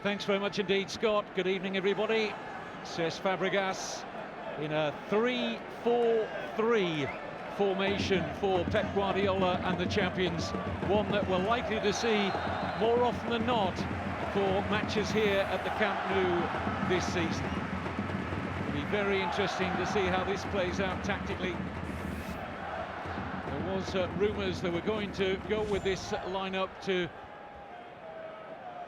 Thanks very much indeed, Scott. Good evening, everybody. Cesc Fabregas in a 3-4-3 formation for Pep Guardiola and the champions. One that we're likely to see more often than not for matches here at the Camp Nou this season. It'll be very interesting to see how this plays out tactically. There was rumours that we're going to go with this lineup to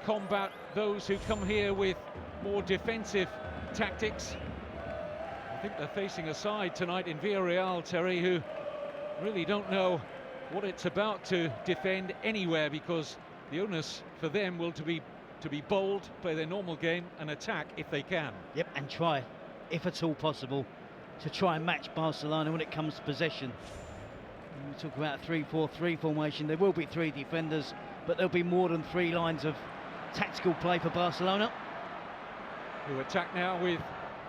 combat those who come here with more defensive tactics. I think they're facing a side tonight in Villarreal, Terry, who really don't know what it's about to defend anywhere, because the onus for them will to be bold, play their normal game and attack if they can. Yep, and try, if at all possible, to try and match Barcelona when it comes to possession. When we talk about a 3-4-3 formation, there will be three defenders, but there'll be more than three lines of tactical play for Barcelona. Who attack now with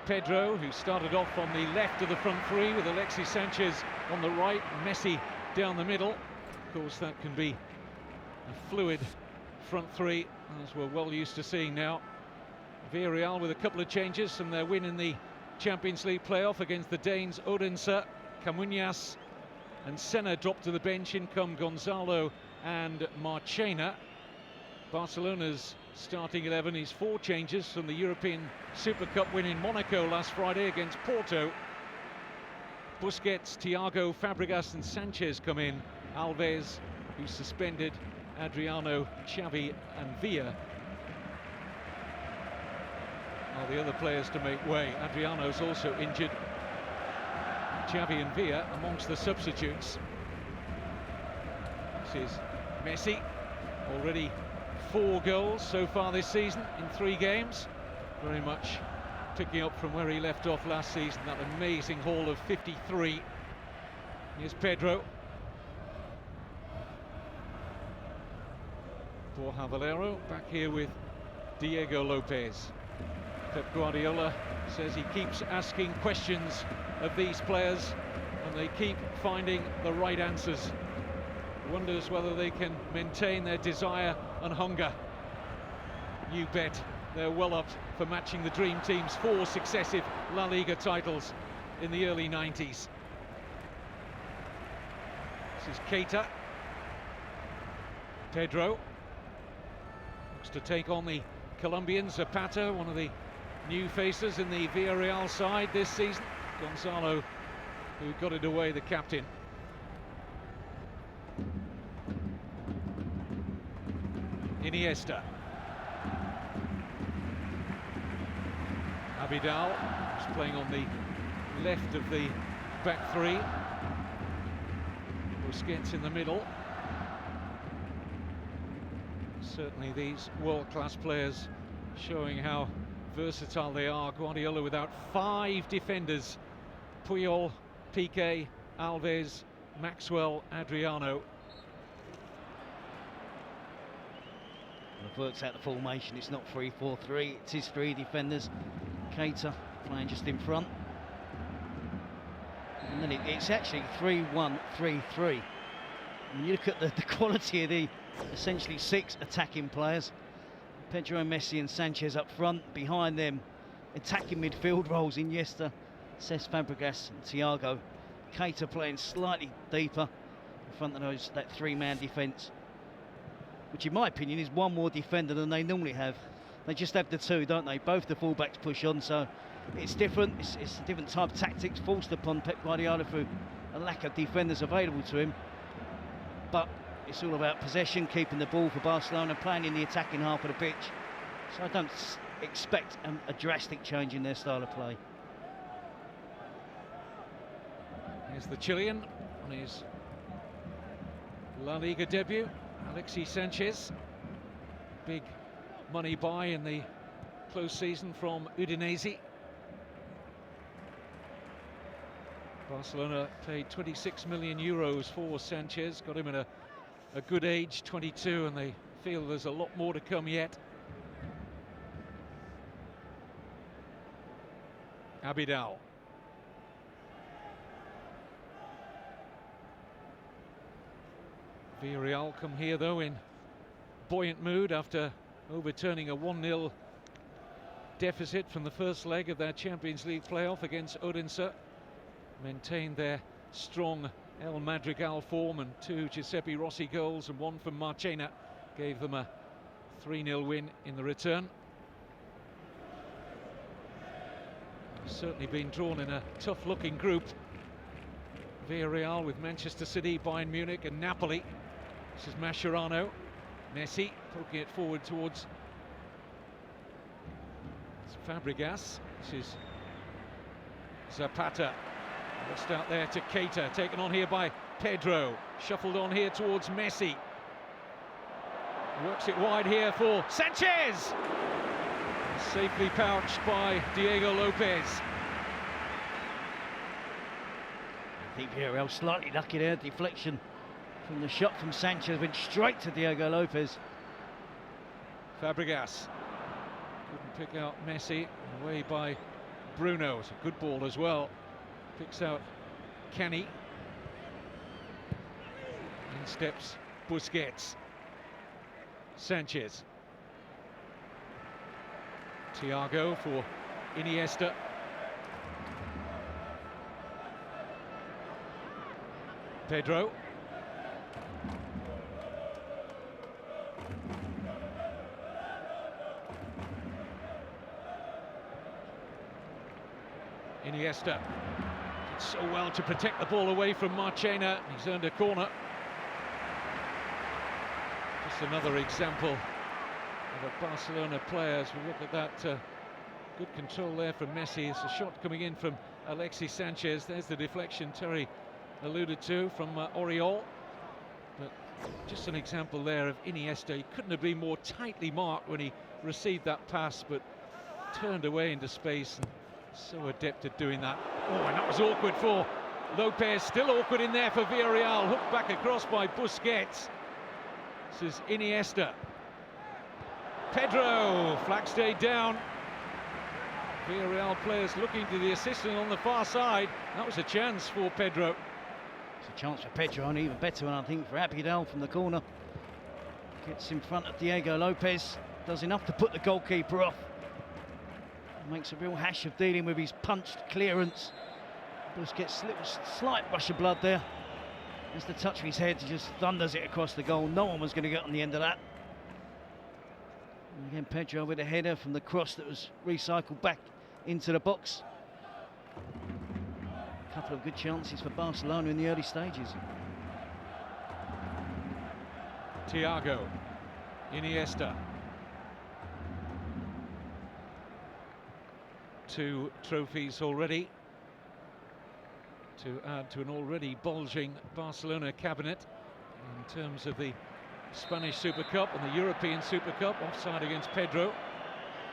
Pedro, who started off on the left of the front three with Alexis Sanchez on the right, Messi down the middle. Of course, that can be a fluid front three, as we're well used to seeing now. Villarreal with a couple of changes from their win in the Champions League playoff against the Danes. Odense, Camuñas and Senna dropped to the bench. In come Gonzalo and Marchena. Barcelona's starting 11 is four changes from the European Super Cup win in Monaco last Friday against Porto. Busquets, Thiago, Fabregas and Sanchez come in. Alves, who's suspended, Adriano, Xavi and Villa are the other players to make way. Adriano's also injured. Xavi and Villa amongst the substitutes. This is Messi, already 4 goals so far this season in 3 games. Very much picking up from where he left off last season, that amazing haul of 53. Here's Pedro. Borja Valero back here with Diego Lopez. Pep Guardiola says he keeps asking questions of these players and they keep finding the right answers. Wonders whether they can maintain their desire and hunger. You bet they're well up for matching the Dream Team's 4 successive La Liga titles in the early 90s. This is Keita. Pedro looks to take on the Colombian Zapata, one of the new faces in the Villarreal side this season. Gonzalo, who got it away, the captain. Iniesta. Abidal is playing on the left of the back three. Busquets in the middle. Certainly these world-class players showing how versatile they are. Guardiola without 5 defenders. Puyol, Piqué, Alves, Maxwell, Adriano. It works out the formation, it's not 3-4-3, it is 3 defenders. Keita playing just in front. And then it's actually 3-1-3-3. When you look at the quality of the essentially 6 attacking players, Pedro, Messi and Sanchez up front, behind them attacking midfield roles, Iniesta, Cesc Fabregas and Thiago. Keita playing slightly deeper in front of that 3-man defence, which in my opinion is 1 more defender than they normally have. They just have the 2, don't they? Both the fullbacks push on, so it's different. It's a different type of tactics forced upon Pep Guardiola through a lack of defenders available to him. But it's all about possession, keeping the ball for Barcelona, playing in the attacking half of the pitch. So I don't expect a drastic change in their style of play. Here's the Chilean on his La Liga debut. Alexis Sanchez, big money buy in the close season from Udinese. Barcelona paid 26 million euros for Sanchez, got him at a good age, 22, and they feel there's a lot more to come yet. Abidal. Villarreal come here though in buoyant mood after overturning a 1-0 deficit from the first leg of their Champions League playoff against Odense. Maintained their strong El Madrigal form, and 2 Giuseppe Rossi goals and 1 from Marchena gave them a 3-0 win in the return. Certainly been drawn in a tough-looking group. Villarreal with Manchester City, Bayern Munich and Napoli. This is Mascherano. Messi poking it forward towards Fabregas. This is Zapata. Lost out there to Keita, taken on here by Pedro. Shuffled on here towards Messi. Works it wide here for Sanchez. Safely pouched by Diego Lopez. I think Villarreal slightly lucky there. Deflection from the shot from Sanchez went straight to Diego Lopez. Fabregas couldn't pick out Messi. Away by Bruno. It's a good ball as well. Picks out Kenny. In steps Busquets. Sanchez. Thiago for Iniesta. Pedro. Iniesta did so well to protect the ball away from Marchena. He's earned a corner. Just another example of a Barcelona player. As we look at that, good control there from Messi. It's a shot coming in from Alexis Sanchez. There's the deflection Terry alluded to from Oriol. But just an example there of Iniesta. He couldn't have been more tightly marked when he received that pass, but turned away into space. And so adept at doing that. Oh, and that was awkward for Lopez. Still awkward in there for Villarreal. Hooked back across by Busquets. This is Iniesta. Pedro. Flag stayed down. Villarreal players looking to the assistant on the far side. That was a chance for Pedro. It's a chance for Pedro, and even better one, I think, for Abidal from the corner. Gets in front of Diego Lopez. Does enough to put the goalkeeper off. Makes a real hash of dealing with his punched clearance. Busquets slips a slight rush of blood there. Just the touch of his head, he just thunders it across the goal. No one was going to get on the end of that. And again, Pedro with a header from the cross that was recycled back into the box. A couple of good chances for Barcelona in the early stages. Thiago. Iniesta. 2 trophies already to add to an already bulging Barcelona cabinet in terms of the Spanish Super Cup and the European Super Cup. Offside against Pedro.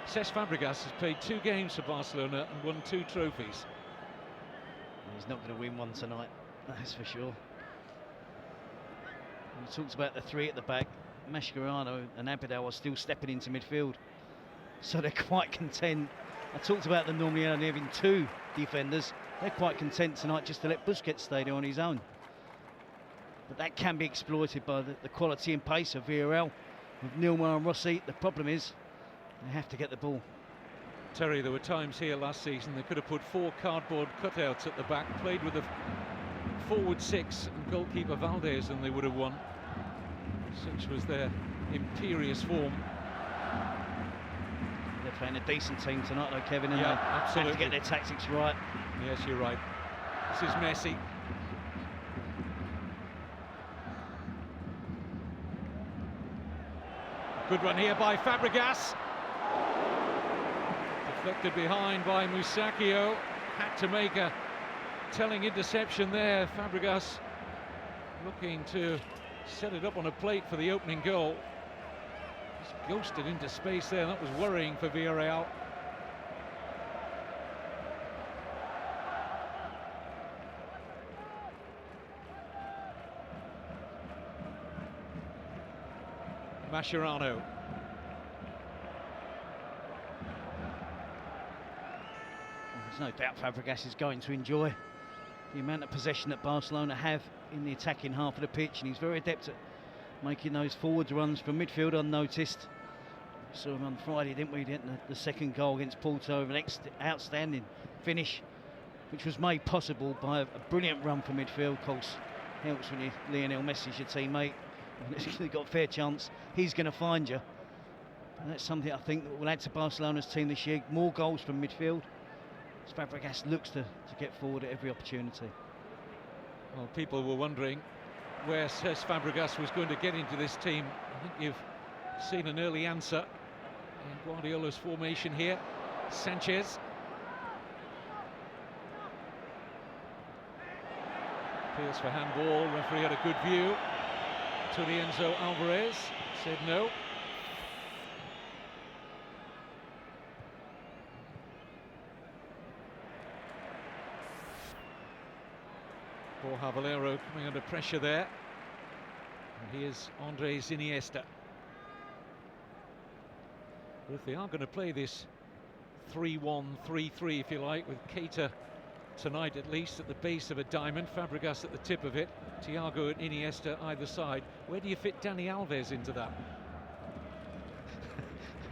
Cesc Fabregas has played 2 games for Barcelona and won 2 trophies. He's not going to win one tonight, that's for sure. We talked about the 3 at the back. Mascherano and Abidal are still stepping into midfield, so they're quite content. I talked about them normally only having 2 defenders. They're quite content tonight just to let Busquets stay there on his own. But that can be exploited by the quality and pace of Villarreal with Nilmar and Rossi. The problem is they have to get the ball. Terry, there were times here last season they could have put 4 cardboard cutouts at the back, played with a forward 6 and goalkeeper Valdez, and they would have won. Such was their imperious form. They're playing a decent team tonight though, Kevin, and yeah, they absolutely have to get their tactics right. Yes, you're right. This is Messi. Good run here by Fabregas. Deflected behind by Musacchio. Had to make a telling interception there. Fabregas looking to set it up on a plate for the opening goal. Just ghosted into space there. That was worrying for Villarreal. Mascherano. There's no doubt Fabregas is going to enjoy the amount of possession that Barcelona have in the attacking half of the pitch, and he's very adept at making those forward runs from midfield unnoticed. Saw him on Friday, didn't we? The second goal against Porto, an outstanding finish, which was made possible by a brilliant run from midfield. Of course, helps when Lionel Messi's your teammate. You've got a fair chance he's going to find you. And that's something I think that will add to Barcelona's team this year. More goals from midfield. Fabregas looks to get forward at every opportunity. Well, people were wondering where Cesc Fabregas was going to get into this team. I think you've seen an early answer in Guardiola's formation here. Sanchez. Appeals for handball. Referee had a good view. Turienzo Alvarez said no. Borja Valero coming under pressure there. And here's Andres Iniesta. But if they are going to play this 3-1-3-3, if you like, with Keita tonight at least at the base of a diamond, Fabregas at the tip of it, Thiago and Iniesta either side, where do you fit Dani Alves into that?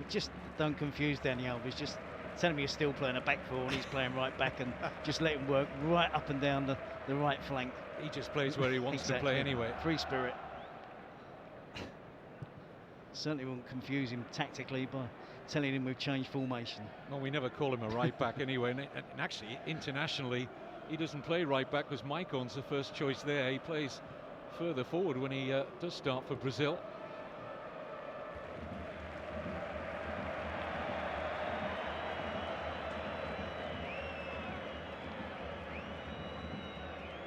Just don't confuse Dani Alves. Just tell him you're still playing a back four and he's playing right back, and just let him work right up and down the right flank. He just plays where he wants to play anyway. Free spirit. Certainly won't confuse him tactically by telling him we've changed formation. Well, we never call him a right back anyway, and actually internationally he doesn't play right back because Maicon's the first choice there. He plays further forward when he does start for Brazil.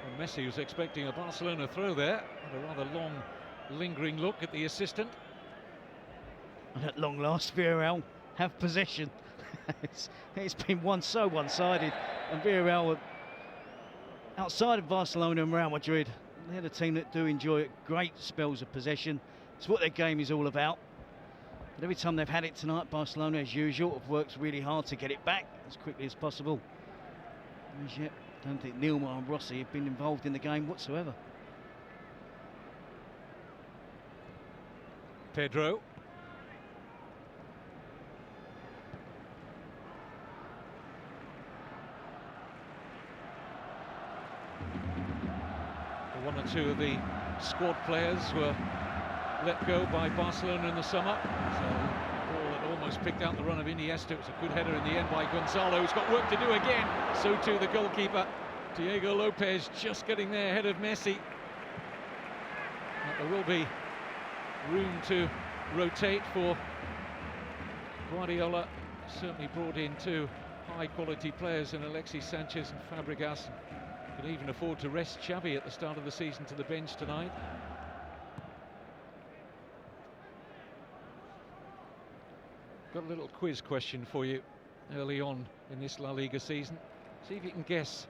Well, Messi was expecting a Barcelona throw there, had a rather long lingering look at the assistant. And at long last, Villarreal have possession. It's been so one-sided, and Villarreal, outside of Barcelona and Real Madrid, they're the team that do enjoy great spells of possession. It's what their game is all about. But every time they've had it tonight, Barcelona, as usual, have worked really hard to get it back as quickly as possible. As yet, I don't think Nilmar and Rossi have been involved in the game whatsoever. Pedro. One or two of the squad players were let go by Barcelona in the summer. So the ball that almost picked out the run of Iniesta. It was a good header in the end by Gonzalo, who's got work to do again. So too the goalkeeper, Diego Lopez, just getting there ahead of Messi. But there will be room to rotate for Guardiola. Certainly brought in two high-quality players in Alexis Sanchez and Fabregas. Could even afford to rest Xavi at the start of the season to the bench tonight. Got a little quiz question for you early on in this La Liga season. See if you can guess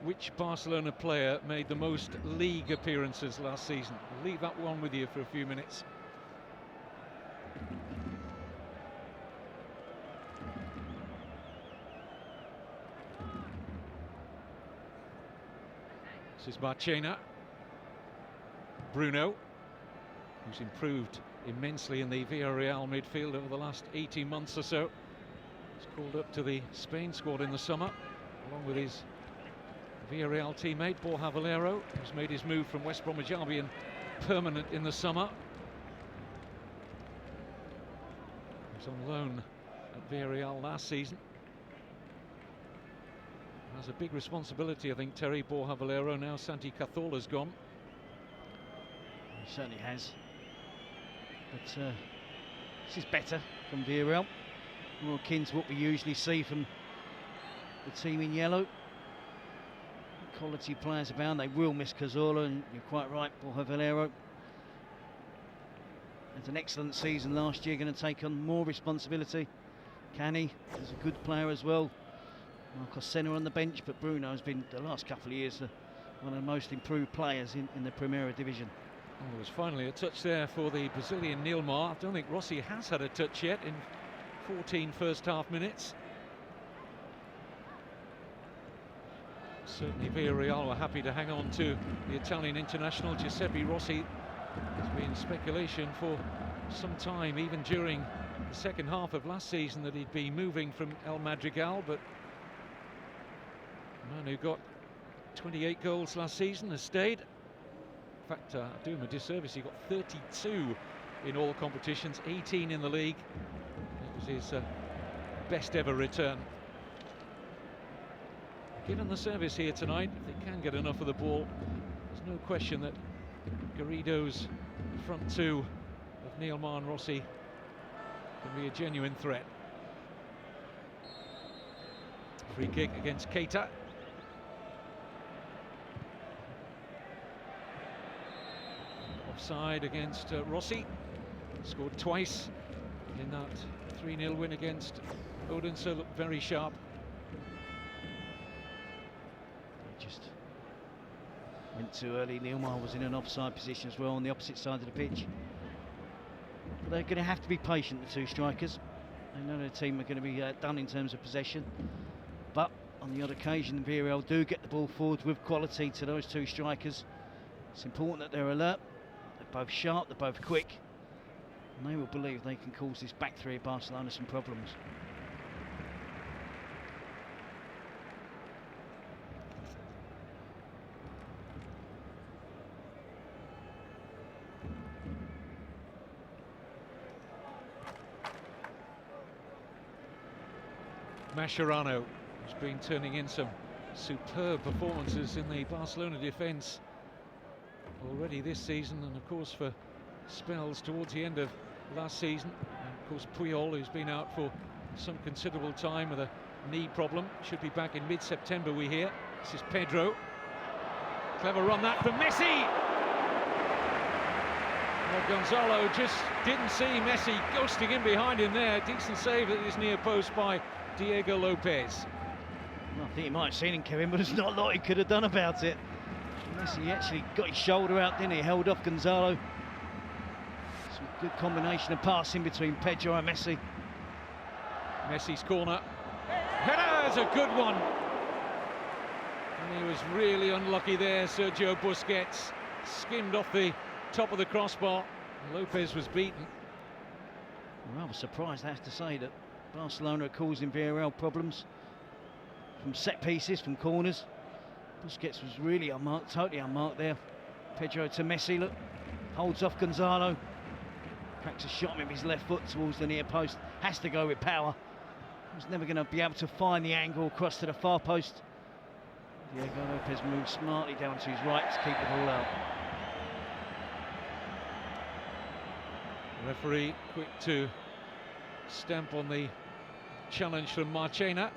which Barcelona player made the most league appearances last season. I'll leave that one with you for a few minutes. This is Marchena. Bruno, who's improved immensely in the Villarreal midfield over the last 18 months or so. He's called up to the Spain squad in the summer, along with his Villarreal teammate Borja Valero, who's made his move from West Bromwich Albion permanent in the summer. He was on loan at Villarreal last season. Has a big responsibility, I think, Terry. Borja Valero, now Santi Cazorla's gone. He certainly has. But this is better from Villarreal. More akin to what we usually see from the team in yellow. Quality players abound. They will miss Cazorla, and you're quite right, Borja Valero had an excellent season last year, going to take on more responsibility. Cani is a good player as well. Marcos Senna on the bench, but Bruno has been, the last couple of years, one of the most improved players in the Primera Division. Oh, there was finally a touch there for the Brazilian Nilmar. I don't think Rossi has had a touch yet in 14 first half minutes. Certainly Villarreal were happy to hang on to the Italian international Giuseppe Rossi. There's been speculation for some time, even during the second half of last season that he'd be moving from El Madrigal, but the man who got 28 goals last season has stayed. In fact, I do him a disservice, he got 32 in all competitions, 18 in the league. It was his best ever return. Given the service here tonight, if they can get enough of the ball, there's no question that Garrido's front two of Neilmar and Rossi can be a genuine threat. Free kick against Keita. Offside against Rossi. Scored twice in that 3-0 win against Odense, looked very sharp. Just went too early. Neilmar was in an offside position as well on the opposite side of the pitch. But they're going to have to be patient, the two strikers. They know their team are going to be done in terms of possession. But on the odd occasion, Villarreal do get the ball forward with quality to those two strikers. It's important that they're alert. They're both sharp, they're both quick. And they will believe they can cause this back three of Barcelona some problems. Mascherano has been turning in some superb performances in the Barcelona defence already this season, and of course for spells towards the end of last season. And of course Puyol, who's been out for some considerable time with a knee problem, should be back in mid-September, we hear. This is Pedro. Clever run that from Messi! Well, Gonzalo just didn't see Messi ghosting in behind him there. Decent save at his near post by Diego Lopez. Well, I think he might have seen him, Kevin, but there's not a lot he could have done about it. Messi actually got his shoulder out, didn't he? Held off Gonzalo. Some good combination of passing between Pedro and Messi. Messi's corner. Header is a good one. And he was really unlucky there. Sergio Busquets skimmed off the top of the crossbar. Lopez was beaten. I'm rather surprised, I have to say, that Barcelona are causing Villarreal problems from set pieces, from corners. Busquets was really unmarked, totally unmarked there. Pedro to Messi, look, holds off Gonzalo. Cracks a shot with his left foot towards the near post. Has to go with power. He's never going to be able to find the angle across to the far post. Diego Lopez moves smartly down to his right to keep the ball out. Referee quick to stamp on the challenge from Marchena.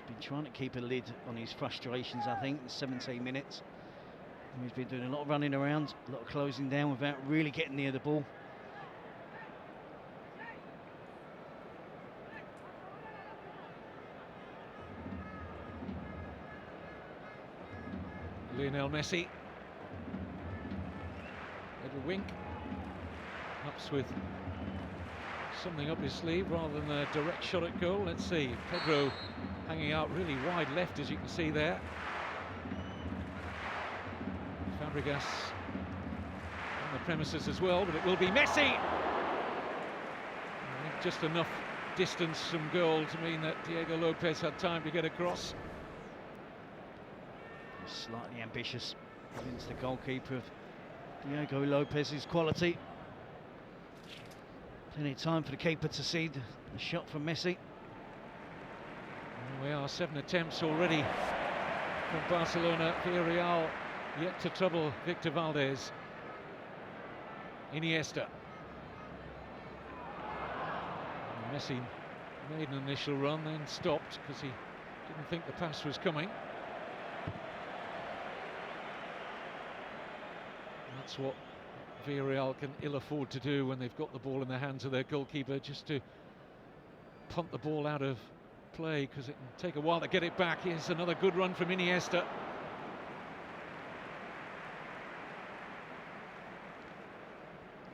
He's been trying to keep a lid on his frustrations, I think, in 17 minutes. And he's been doing a lot of running around, a lot of closing down without really getting near the ball. Lionel Messi. Little wink. Ups with something up his sleeve rather than a direct shot at goal. Let's see. Pedro hanging out really wide left, as you can see there. Fabregas on the premises as well, but it will be Messi! I think just enough distance from goal to mean that Diego Lopez had time to get across. Slightly ambitious against the goalkeeper of Diego Lopez's quality. Plenty of time for the keeper to see the shot from Messi. And we are 7 attempts already from Barcelona. Villarreal yet to trouble Victor Valdez. Iniesta. And Messi made an initial run, then stopped because he didn't think the pass was coming. That's what Villarreal can ill afford to do when they've got the ball in the hands of their goalkeeper, just to punt the ball out of play, because it can take a while to get it back. Here's another good run from Iniesta.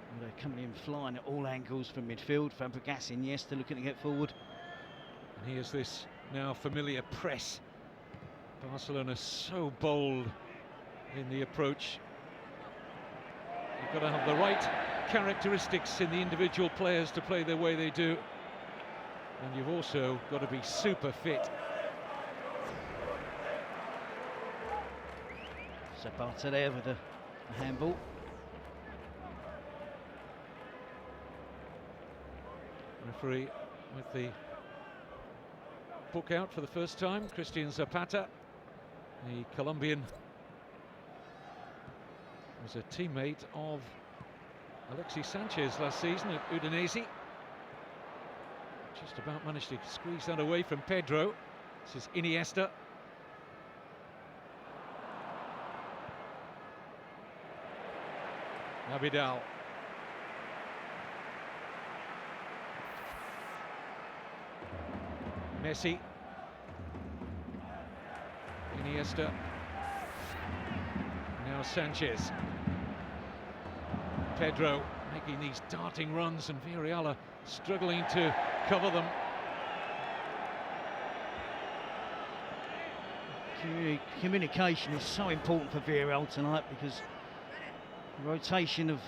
Well, they're coming in flying at all angles from midfield. Fabregas, Iniesta looking to get forward. And here's this now familiar press. Barcelona so bold in the approach. You've got to have the right characteristics in the individual players to play the way they do, and you've also got to be super fit. Zapata there with a handball. Referee with the book out for the first time, Christian Zapata, the Colombian, was a teammate of Alexis Sanchez last season at Udinese. Just about managed to squeeze that away from Pedro. This is Iniesta. Abidal. Messi. Iniesta. Now Sanchez. Pedro making these darting runs, and Villarreal are struggling to cover them. Communication is so important for Villarreal tonight, because the rotation of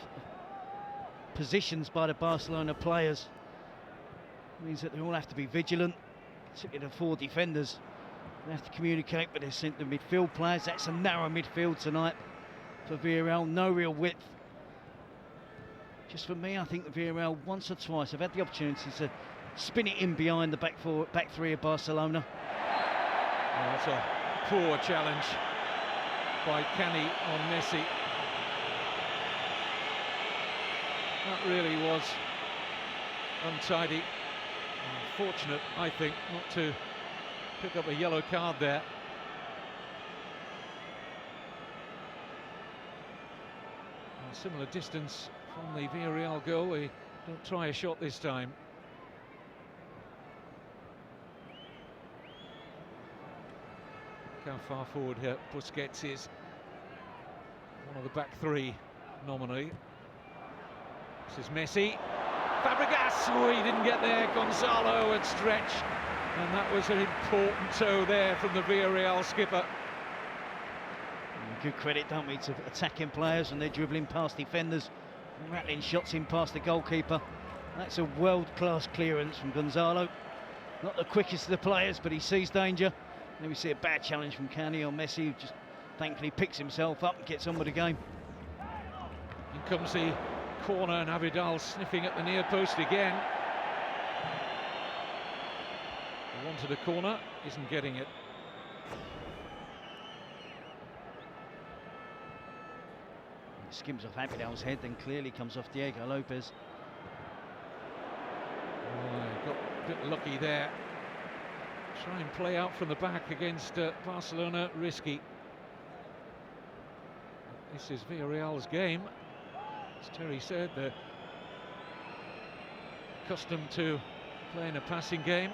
positions by the Barcelona players means that they all have to be vigilant. Particularly the four defenders, they have to communicate with their centre midfield players. That's a narrow midfield tonight for Villarreal, no real width. Just for me, I think the Villarreal once or twice have had the opportunity to spin it in behind the back three of Barcelona. Oh, that's a poor challenge by Cani on Messi. That really was untidy. Unfortunate, I think, not to pick up a yellow card there. A similar distance from the Villarreal goal. They don't try a shot this time. Look how far forward here Busquets is. One of the back three nominally. This is Messi. Fabregas, oh, he didn't get there. Gonzalo had stretched, and that was an important toe there from the Villarreal skipper. Good credit, don't we, to attacking players when they're dribbling past defenders, rattling shots in past the goalkeeper. That's a world-class clearance from Gonzalo. Not the quickest of the players, but he sees danger. Then we see a bad challenge from Cani on Messi, who just thankfully picks himself up and gets on with the game. In comes the corner, and Abidal sniffing at the near post again. He wanted a corner, isn't getting it. It skims off Abidal's head, then clearly comes off Diego Lopez. Oh, got a bit lucky there. Try and play out from the back against Barcelona, risky. This is Villarreal's game. As Terry said, they're accustomed to playing a passing game.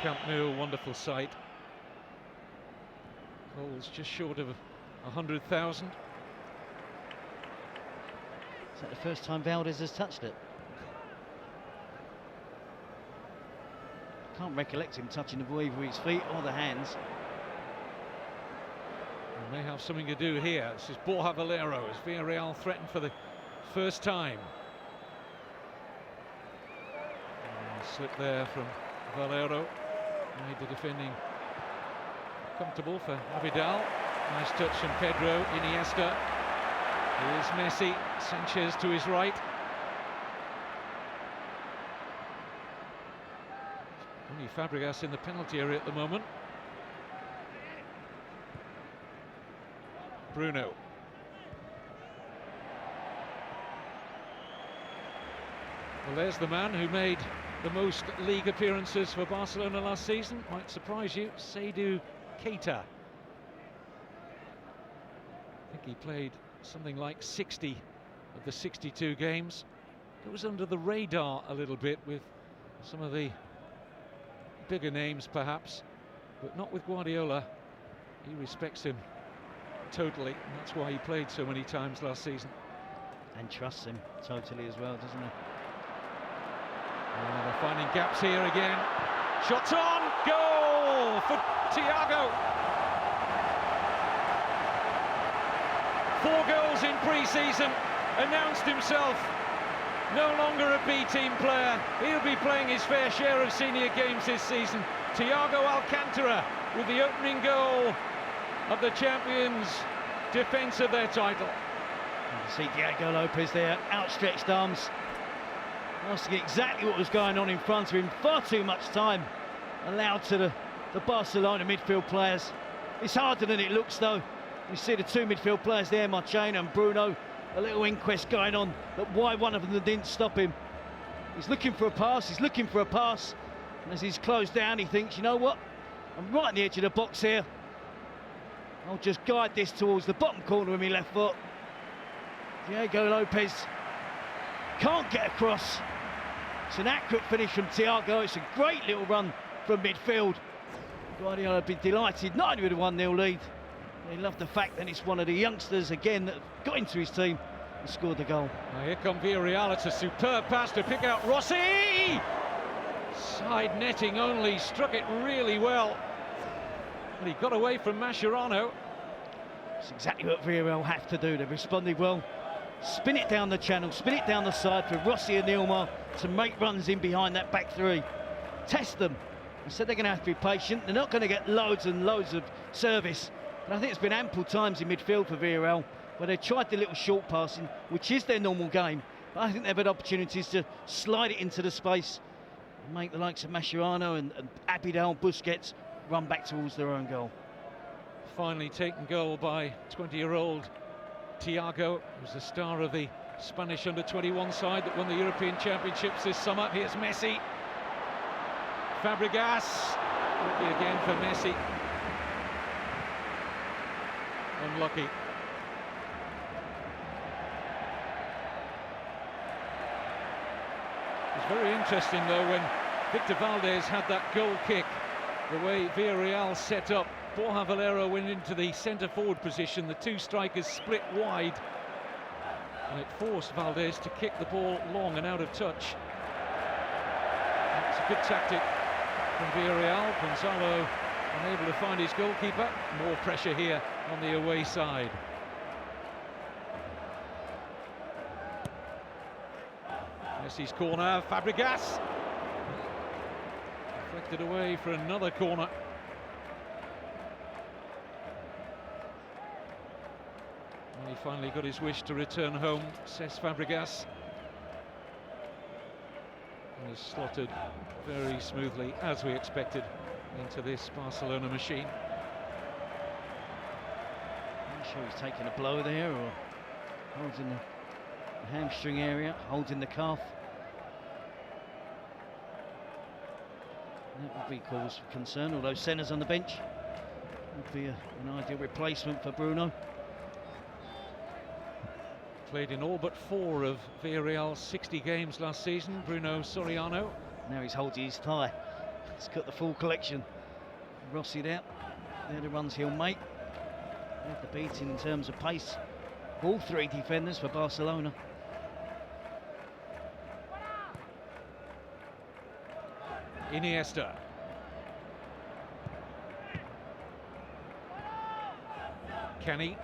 Camp Nou, wonderful sight. Goals just short of 100,000. Is that the first time Valdez has touched it? Can't recollect him touching the ball either with his feet or the hands. May have something to do here. This is Borja Valero as Villarreal threatened for the first time. Slip there from Valero. Made the defending comfortable for Abidal. Nice touch from Pedro. Iniesta. Here's Messi. Sanchez to his right. Only Fabregas in the penalty area at the moment. Bruno. Well, there's the man who made the most league appearances for Barcelona last season. Might surprise you, Seydou Keita. I think he played something like 60 of the 62 games. Goes under the radar a little bit with some of the bigger names perhaps, but not with Guardiola. He respects him totally, and that's why he played so many times last season. And trusts him totally as well, doesn't he? They're finding gaps here again. Shots on, goal for Thiago. 4 goals in pre-season, announced himself no longer a B-team player. He'll be playing his fair share of senior games this season. Thiago Alcantara with the opening goal of the champions' defence of their title. You see Diego Lopez there, outstretched arms, asking exactly what was going on in front of him. Far too much time allowed to the Barcelona midfield players. It's harder than it looks though. You see the 2 midfield players there, Marchena and Bruno, a little inquest going on, but why one of them didn't stop him. He's looking for a pass, and as he's closed down, he thinks, you know what, I'm right on the edge of the box here. I'll just guide this towards the bottom corner with my left foot. Diego Lopez can't get across. It's an accurate finish from Thiago. It's a great little run from midfield. Guardiola would be delighted, not only with a 1-0 lead, he loved the fact that it's one of the youngsters again that got into his team and scored the goal. Now here come Villarreal. It's a superb pass to pick out Rossi. Side netting only, struck it really well. But he got away from Mascherano. It's exactly what Villarreal have to do. They've responded well. Spin it down the channel, spin it down the side for Rossi and Nilmar to make runs in behind that back 3. Test them. Instead, they're going to have to be patient. They're not going to get loads and loads of service. But I think it's been ample times in midfield for Villarreal where they tried the little short passing, which is their normal game. But I think they've had opportunities to slide it into the space and make the likes of Mascherano and Abidal, Busquets run back towards their own goal. Finally taken goal by 20-year-old Thiago, who's the star of the Spanish under-21 side that won the European Championships this summer. Here's Messi. Fabregas. Lucky again for Messi. Unlucky. It's very interesting though when Victor Valdés had that goal kick, the way Villarreal set up. Borja Valero went into the centre forward position, the 2 strikers split wide, and it forced Valdés to kick the ball long and out of touch. It's a good tactic from Villarreal. Gonzalo unable to find his goalkeeper. More pressure here on the away side. Messi's corner, Fabregas deflected away for another corner. Well, he finally got his wish to return home, says Fabregas. And has slotted very smoothly, as we expected, into this Barcelona machine. I'm sure he's taking a blow there, or holds in the hamstring area, holds in the calf. That would be cause for concern, although Senna's on the bench. Would be an ideal replacement for Bruno. Played in all but 4 of Villarreal's 60 games last season, Bruno Soriano. Now he's holding his thigh. He's got the full collection. Rossi there. They're the runs he'll make. Had the beating in terms of pace. All 3 defenders for Barcelona. Iniesta. Kenny.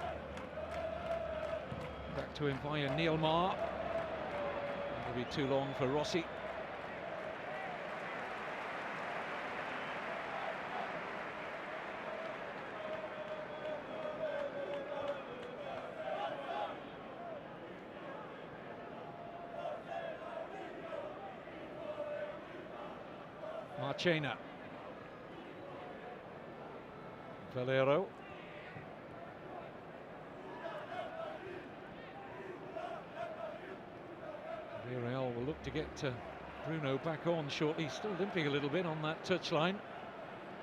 Back to him via Nilmar. That'll be too long for Rossi. Marchena. Valero. Villarreal will look to get Bruno back on shortly. Still limping a little bit on that touchline.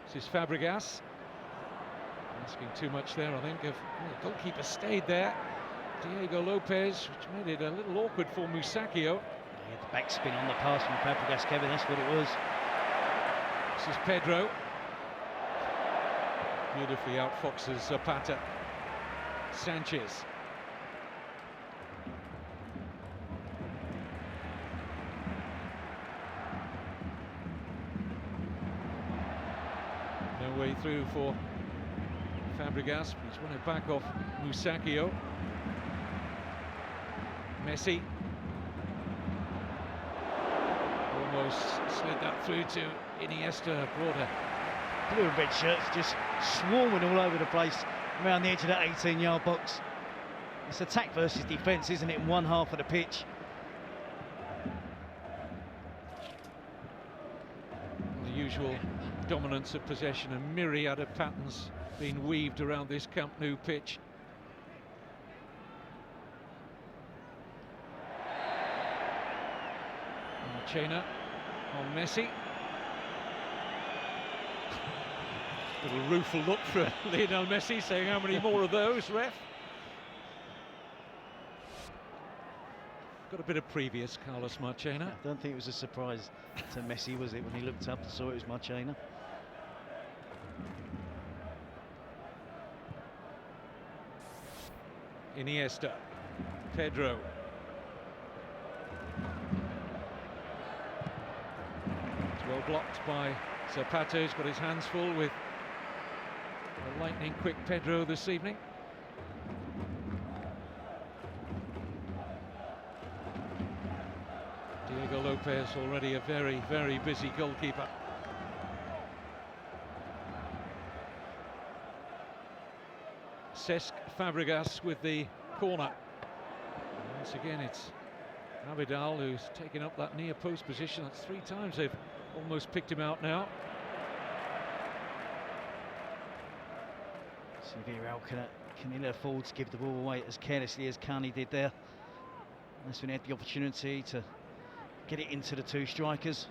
This is Fabregas. Asking too much there, I think. The goalkeeper stayed there. Diego Lopez, which made it a little awkward for Musacchio. Yeah, the backspin on the pass from Fabregas, Kevin, that's what it was. This is Pedro. Beautifully outfoxes Zapata. Sanchez. through for Fabregas. He's won it back off Musacchio. Messi. Almost slid that through to Iniesta. Broader. Blue and red shirts just swarming all over the place around the edge of that 18-yard box. It's attack versus defence, isn't it, in one half of the pitch? The usual dominance of possession, a myriad of patterns being weaved around this Camp Nou pitch. Marchena on Messi. Little rueful look for Lionel Messi, saying how many more of those, ref? Got a bit of previous, Carlos Marchena. I don't think it was a surprise to Messi, was it, when he looked up and saw it was Marchena? Iniesta, Pedro. It's well blocked by Zapata, who's got his hands full with a lightning quick Pedro this evening. Diego Lopez, already a very, very busy goalkeeper. Cesc Fabregas with the corner. Once again, it's Abidal who's taken up that near post position. That's 3 times they've almost picked him out now. So Villarreal can afford to give the ball away as carelessly as Carney did there. That's when he had the opportunity to get it into the 2 strikers.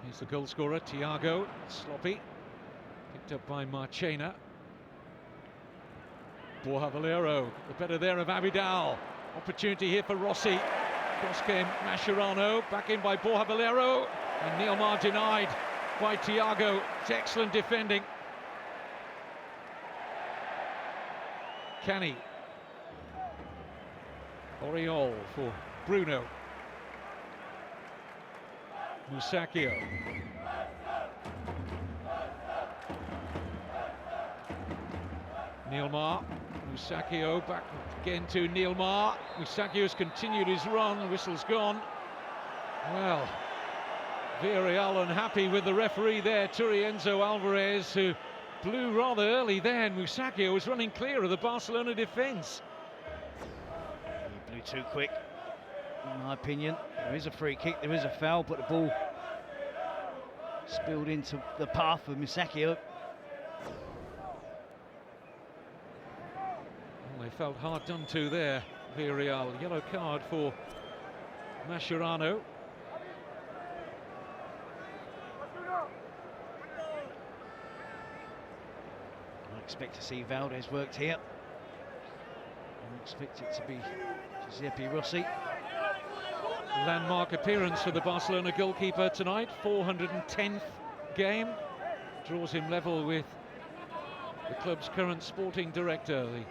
Here's the goal scorer, Thiago, sloppy. Picked up by Marchena. Borja Valero, the better there of Abidal. Opportunity here for Rossi. Cross came Mascherano, back in by Borja Valero. And Neilmar denied by Thiago. It's excellent defending. Canny. Oriol for Bruno. Musacchio. Neilmar. Musacchio back again to Neilmar. Musacchio's continued his run. The whistle's gone. Well, Villarreal unhappy with the referee there, Turienzo Alvarez, who blew rather early then. Musacchio was running clear of the Barcelona defence. He blew too quick, in my opinion. There is a free kick, there is a foul, but the ball spilled into the path of Musacchio. Well, they felt hard done to there, Villarreal. Yellow card for Mascherano. I expect to see Valdez worked here. I expect it to be Giuseppe Rossi. Landmark appearance for the Barcelona goalkeeper tonight, 410th game. Draws him level with the club's current sporting director, the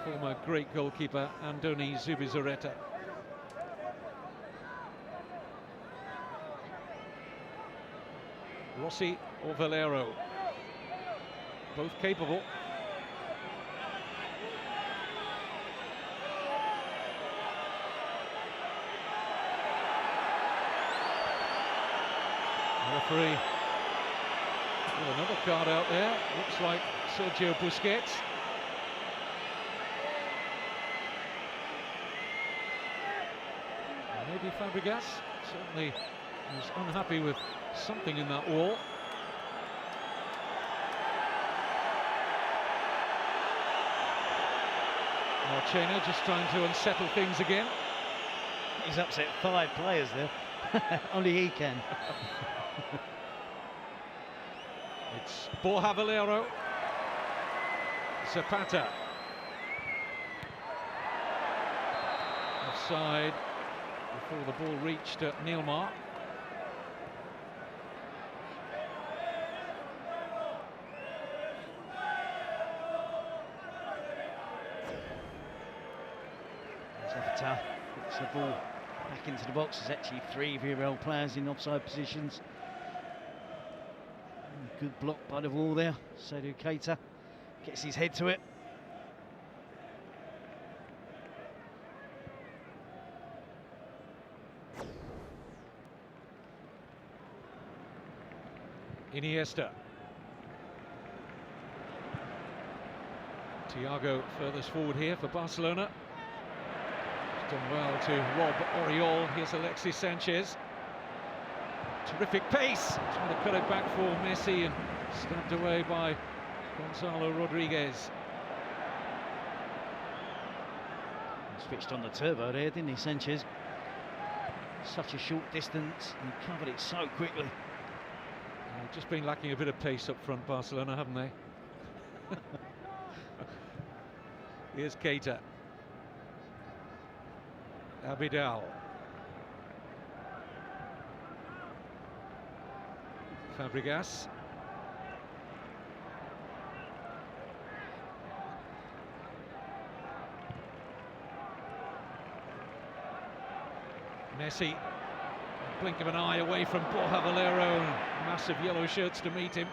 former great goalkeeper Andoni Zubizarreta. Rossi or Valero, both capable. Referee with another card out there, looks like Sergio Busquets. Maybe Fabregas, certainly was unhappy with something in that wall. Marchena just trying to unsettle things again. He's upset 5 players there. Only he can. It's Borja Valero. Zapata. Offside before the ball reached Neilmar. Stefata puts the ball back into the box. There's actually 3 Villarreal players in offside positions. Good block by the wall there. Seydou Keita gets his head to it. Iniesta. Thiago furthest forward here for Barcelona. He's done well to rob Oriol. Here's Alexis Sanchez. Terrific pace. Trying to cut it back for Messi and stabbed away by Gonzalo Rodriguez. Switched on the turbo there, didn't he, Sanchez? Such a short distance, and he covered it so quickly. Just been lacking a bit of pace up front, Barcelona, haven't they? Here's Keita. Abidal. Fabregas. Messi, a blink of an eye away from Borja Valero, massive yellow shirts to meet him.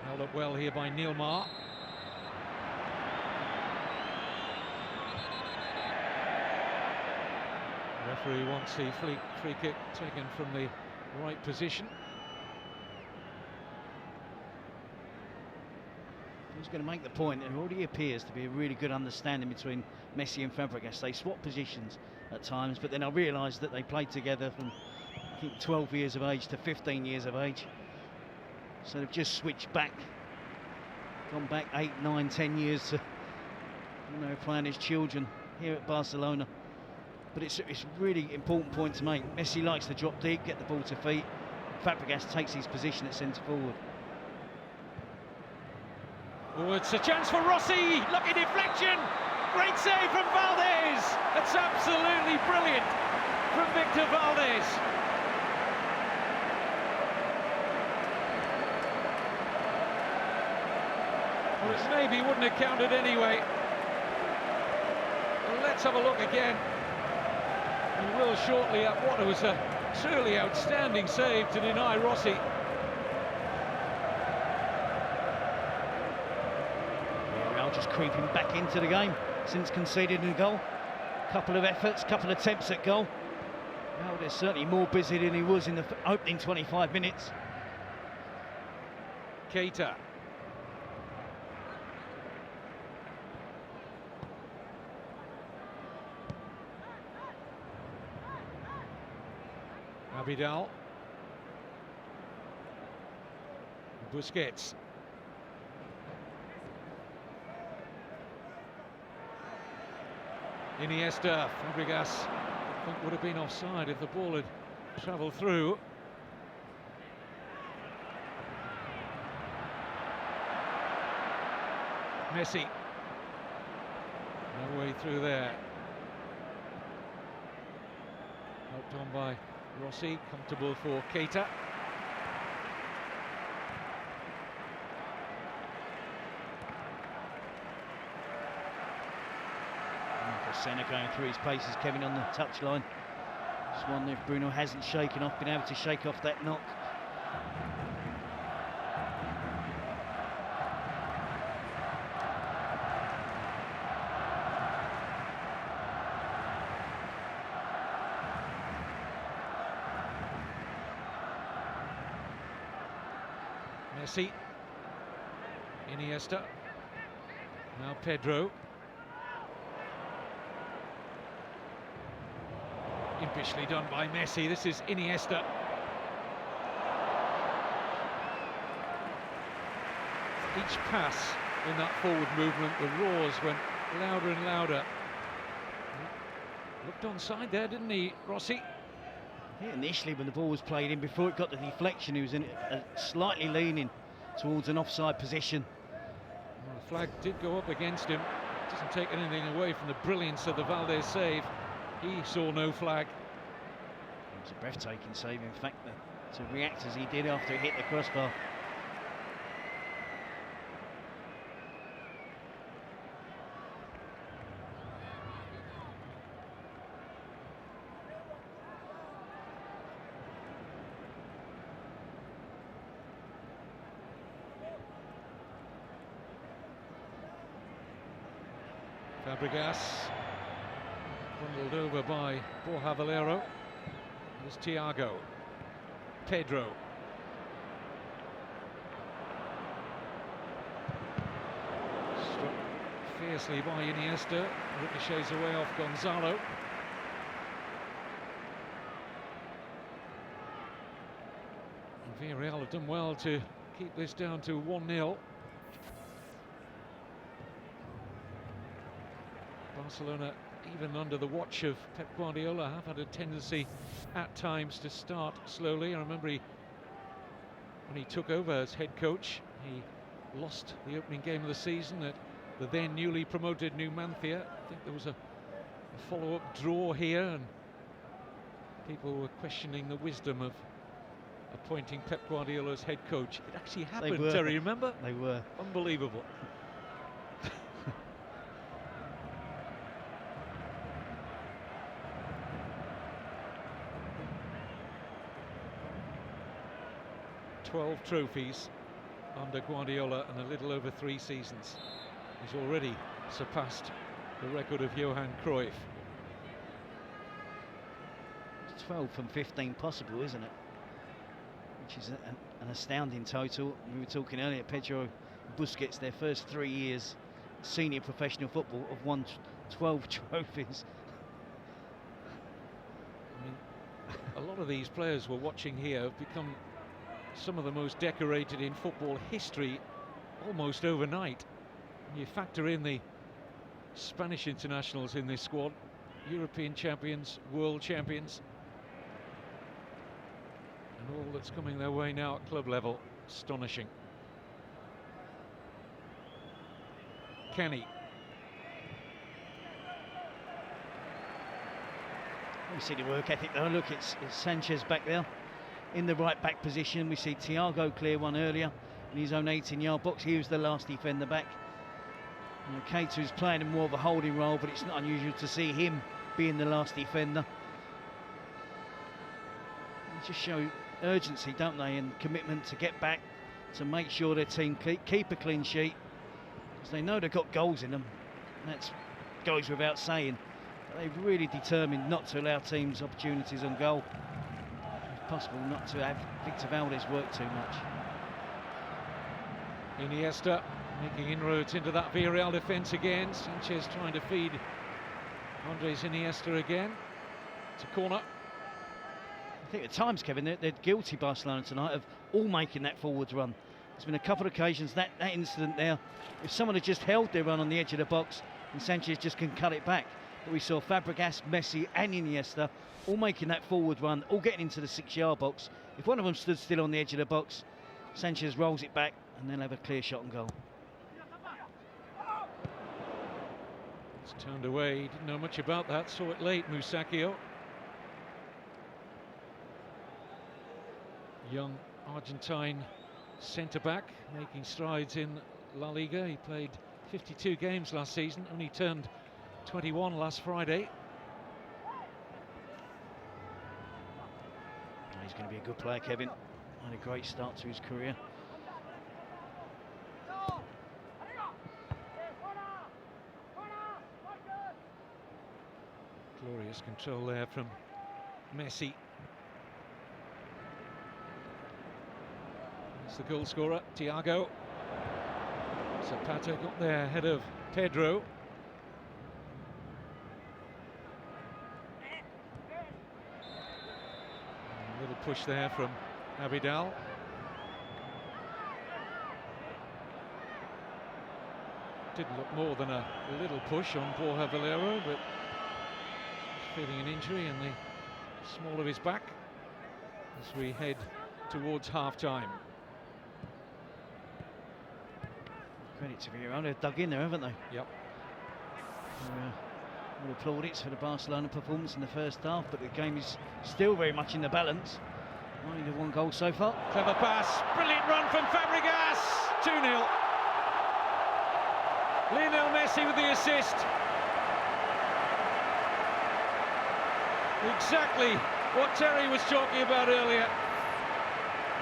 Held up well here by Neilmar. Referee wants the free kick taken from the right position. Who's going to make the point? There already appears to be a really good understanding between Messi and Fabregas. They swap positions at times, but then I realised that they played together from, I think, 12 years of age to 15 years of age. So they've just switched back, gone back 8, 9, 10 years to, you know, playing as children here at Barcelona. But it's a really important point to make. Messi likes to drop deep, get the ball to feet. Fabregas takes his position at centre forward. Oh, it's a chance for Rossi. Lucky deflection. Great save from Valdez. That's absolutely brilliant from Victor Valdez. Well, it maybe wouldn't have counted anyway. Well, let's have a look again. We will shortly at what was a truly outstanding save to deny Rossi. Just creeping back into the game since conceding a goal. Couple of efforts, couple of attempts at goal. Well, they're certainly more busy than he was in the opening 25 minutes. Keita. Abidal. Busquets. Iniesta, Fabregas, I think would have been offside if the ball had travelled through. Messi, no way through there. Helped on by Rossi, comfortable for Keita. Senna going through his paces, Kevin on the touchline. Just wonder if Bruno hasn't been able to shake off that knock. Messi, Iniesta, now Pedro. Impishly done by Messi. This is Iniesta. Each pass in that forward movement, the roars went louder and louder. Looked onside there, didn't he, Rossi? Yeah, initially when the ball was played in, before it got the deflection, he was slightly leaning towards an offside position. Well, the flag did go up against him. Doesn't take anything away from the brilliance of the Valdez save. He saw no flag. It was a breathtaking save, in fact, to react as he did after it hit the crossbar. Fabregas, bundled over by Borja Valero. There's Thiago. Pedro. Struck fiercely by Iniesta, ricochets away off Gonzalo. And Villarreal have done well to keep this down to 1-0. Barcelona, even under the watch of Pep Guardiola, have had a tendency at times to start slowly. I remember when he took over as head coach, he lost the opening game of the season at the then newly promoted Numancia. I think there was a follow-up draw here, and people were questioning the wisdom of appointing Pep Guardiola as head coach. It actually happened, Terry, remember? They were. Unbelievable. "12 trophies under Guardiola and a little over 3 seasons. He's already surpassed the record of Johan Cruyff. 12 from 15 possible, isn't it? Which is an astounding total. We were talking earlier, Pedro and Busquets, their first 3 years senior professional football, have won 12 trophies. I mean, a lot of these players we're watching here have become some of the most decorated in football history almost overnight. You factor in the Spanish internationals in this squad, European champions, world champions, and all that's coming their way now at club level. Astonishing. Kenny. We see the work ethic though. Look, it's Sanchez back there in the right back position. We see Thiago clear one earlier in his own 18-yard box. He was the last defender back. Keita is playing in more of a holding role, but it's not unusual to see him being the last defender. They just show urgency, don't they, and commitment to get back, to make sure their team keep a clean sheet, because they know they've got goals in them. That goes without saying. But they're really determined not to allow teams opportunities on goal. If possible, not to have Victor Valdez work too much. Iniesta making inroads into that Villarreal defence again. Sanchez trying to feed Andres Iniesta again. It's a corner. I think at times, Kevin, they're guilty, Barcelona, tonight, of all making that forwards run. There's been a couple of occasions, that incident there, if someone had just held their run on the edge of the box, and Sanchez just can cut it back. But we saw Fabregas, Messi and Iniesta all making that forward run, all getting into the 6-yard box. If one of them stood still on the edge of the box, Sanchez rolls it back and they'll have a clear shot and goal. It's turned away, he didn't know much about that, saw it late, Musacchio. Young Argentine centre-back making strides in La Liga. He played 52 games last season, only turned 21 last Friday. He's going to be a good player, Kevin. Had a great start to his career. Glorious control there from Messi. It's the goal scorer, Thiago. Zapata got there ahead of Pedro. A little push there from Abidal. Didn't look more than a little push on Borja Valero, but he's feeling an injury in the small of his back as we head towards half-time. Credit to Villarreal, they've dug in there, haven't they? Yep. All plaudits for the Barcelona performance in the first half, but the game is still very much in the balance. Only the 1 goal so far. Clever pass, brilliant run from Fabregas. 2-0. Lionel Messi with the assist. Exactly what Terry was talking about earlier.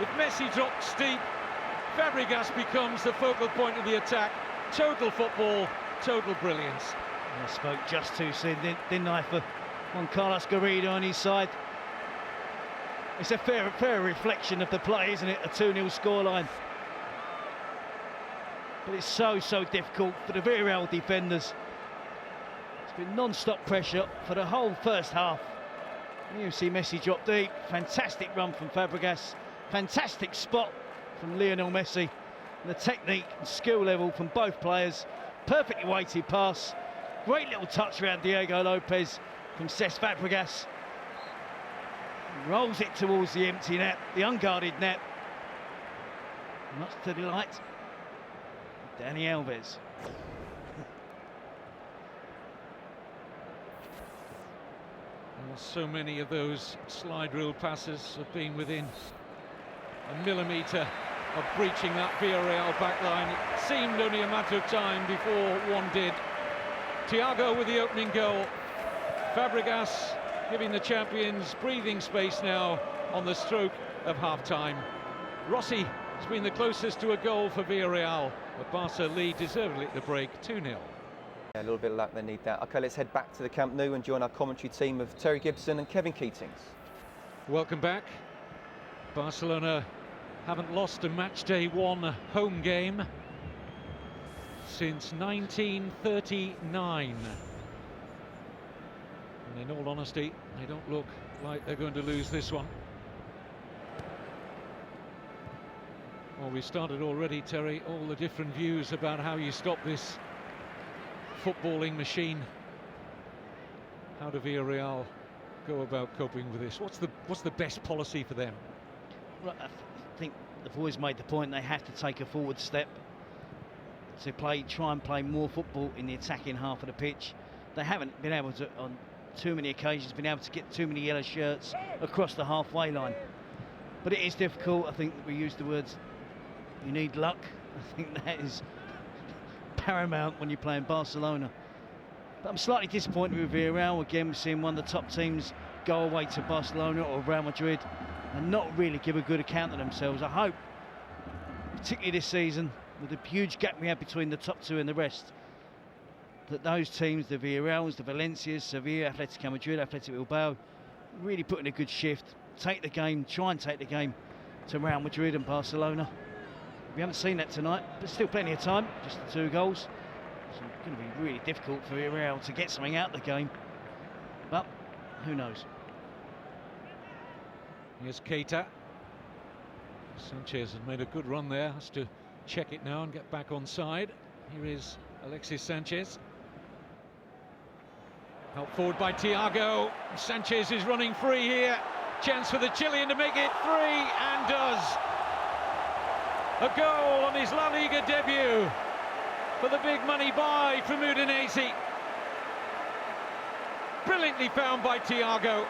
If Messi dropped steep, Fabregas becomes the focal point of the attack. Total football, total brilliance. I spoke just too soon, didn't I, for Juan Carlos Garrido on his side. It's a fair reflection of the play, isn't it? A 2-0 scoreline. But it's so difficult for the Villarreal defenders. It's been non-stop pressure for the whole first half. And you see Messi drop deep. Fantastic run from Fabregas. Fantastic spot from Lionel Messi. And the technique and skill level from both players. Perfectly weighted pass. Great little touch around Diego Lopez from Cesc Fabregas. Rolls it towards the empty net, the unguarded net. Much to delight of Dani Alves. Well, so many of those slide rule passes have been within a millimetre of breaching that Villarreal backline. It seemed only a matter of time before one did. Thiago with the opening goal. Fabregas giving the champions breathing space now on the stroke of half-time. Rossi has been the closest to a goal for Villarreal, but Barca lead deservedly at the break, 2-0. Yeah, a little bit of luck, they need that. OK, let's head back to the Camp Nou and join our commentary team of Terry Gibson and Kevin Keatings. Welcome back. Barcelona haven't lost a matchday one home game since 1939. And in all honesty, they don't look like they're going to lose this one. Well, we started already, Terry, all the different views about how you stop this footballing machine. How do Villarreal go about coping with this? What's the best policy for them? Well, I think the boys made the point they have to take a forward step to try and play more football in the attacking half of the pitch. They haven't been able to, on too many occasions, been able to get too many yellow shirts across the halfway line. But it is difficult. I think we used the words, you need luck. I think that is paramount when you're playing Barcelona. But I'm slightly disappointed with Villarreal. Again, we're seeing one of the top teams go away to Barcelona or Real Madrid and not really give a good account of themselves. I hope, particularly this season, with the huge gap we have between the top two and the rest, that those teams, the Villarreals, the Valencias, Sevilla, Atletico Madrid, Athletic Bilbao, really put in a good shift, try and take the game to Real Madrid and Barcelona. We haven't seen that tonight, but still plenty of time, just the 2 goals. It's going to be really difficult for Villarreal to get something out of the game, but who knows. Here's Keita. Sanchez has made a good run there, has to check it now and get back on side. Here is Alexis Sanchez. Helped forward by Thiago. Sanchez is running free here. Chance for the Chilean to make it 3, and does. A goal on his La Liga debut for the big money buy from Udinese. Brilliantly found by Thiago.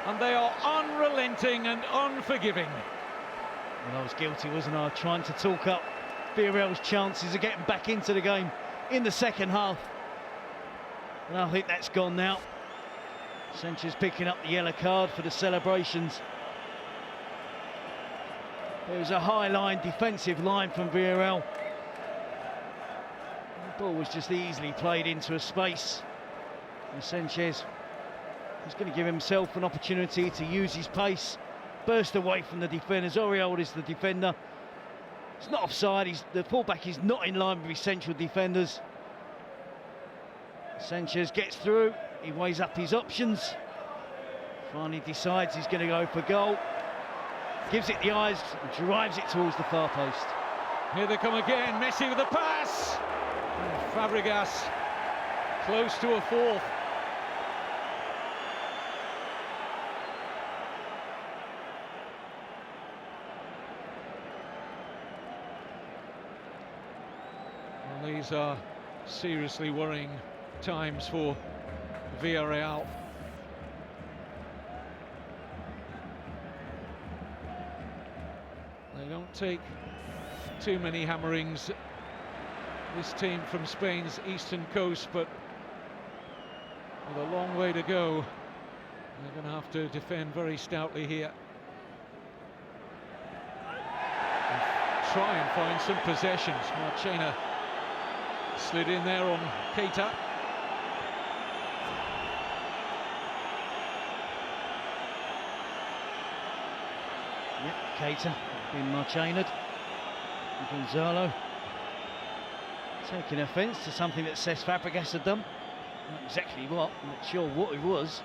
And they are unrelenting and unforgiving. Well, I was guilty, wasn't I, trying to talk up Villarreal's chances of getting back into the game in the second half. And I think that's gone now. Sanchez picking up the yellow card for the celebrations. There was a high line, defensive line from Villarreal. The ball was just easily played into a space. And Sanchez is going to give himself an opportunity to use his pace, burst away from the defenders. Oriol is the defender. It's not offside. The fullback is not in line with his central defenders. Sanchez gets through. He weighs up his options. Finally decides he's going to go for goal. Gives it the eyes, and drives it towards the far post. Here they come again. Messi with the pass. And Fabregas close to a 4th. Well, these are seriously worrying times for Villarreal. They don't take too many hammerings, this team from Spain's eastern coast, but with a long way to go, they're going to have to defend very stoutly here. And try and find some possessions. Marchena slid in there on Keita. Yep, Keita being Marchena'd. Gonzalo taking offence to something that Cesc Fabregas had done. Not exactly what, I'm not sure what it was.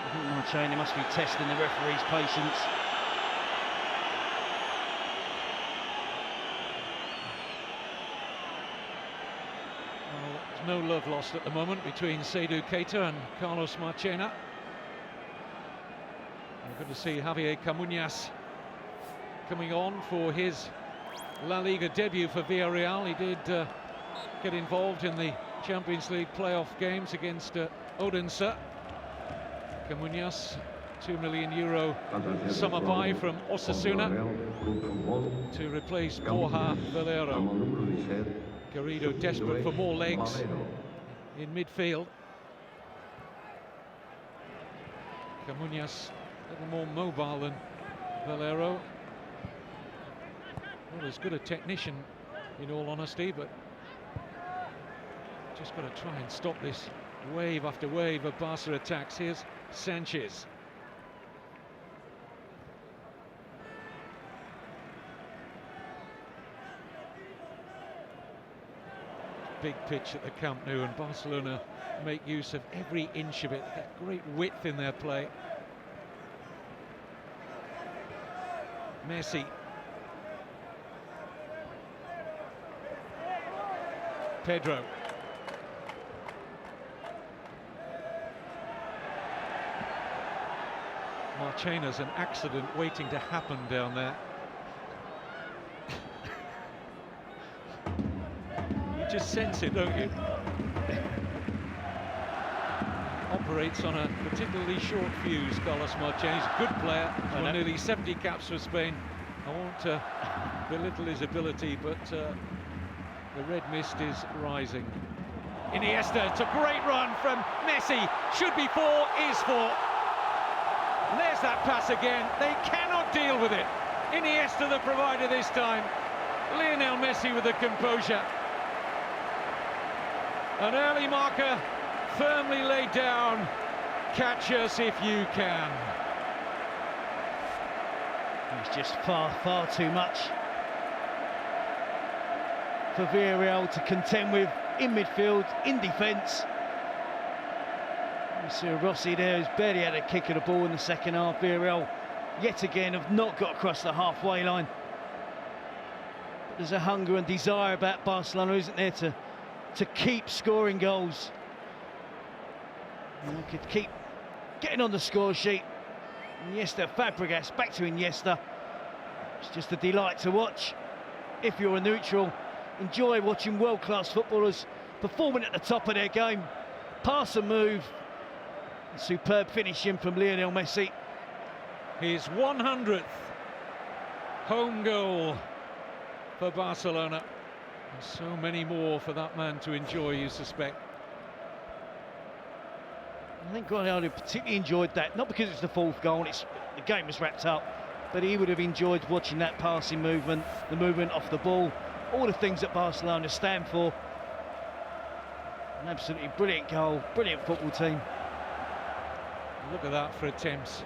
I think Marchena must be testing the referee's patience. Well, there's no love lost at the moment between Seydou Keita and Carlos Marchena. We're going to see Javier Camuñas coming on for his La Liga debut for Villarreal. He did get involved in the Champions League playoff games against Odense. Camuñas, €2 million summer buy from Osasuna to replace Borja Valero. Garrido desperate for more legs in midfield. Camuñas a little more mobile than Valero. Well, as good a technician, in all honesty, but just got to try and stop this wave after wave of Barca attacks. Here's Sanchez. Big pitch at the Camp Nou, and Barcelona make use of every inch of it. They get great width in their play. Messi. Pedro. Marchena's an accident waiting to happen down there. You just sense it, don't you? Operates on a particularly short fuse, Carlos Marchena. He's a good player. He's won nearly 70 caps for Spain. I won't belittle his ability, but the red mist is rising. Iniesta, it's a great run from Messi. Should be four, is four. And there's that pass again. They cannot deal with it. Iniesta the provider this time. Lionel Messi with the composure. An early marker, firmly laid down. Catch us if you can. It's just far too much for Villarreal to contend with in midfield, in defence. You see Rossi there, who's barely had a kick of the ball in the second half. Villarreal, yet again, have not got across the halfway line. But there's a hunger and desire about Barcelona, isn't there, to keep scoring goals. And could keep getting on the score sheet. Iniesta, Fabregas, back to Iniesta. It's just a delight to watch. If you're a neutral, enjoy watching world-class footballers performing at the top of their game. Pass and move. Superb finishing from Lionel Messi. His 100th home goal for Barcelona. And so many more for that man to enjoy, you suspect. I think Guardiola particularly enjoyed that, not because it's the fourth goal, the game was wrapped up, but he would have enjoyed watching that passing movement, the movement off the ball, all the things that Barcelona stand for. An absolutely brilliant goal, brilliant football team. Look at that for attempts.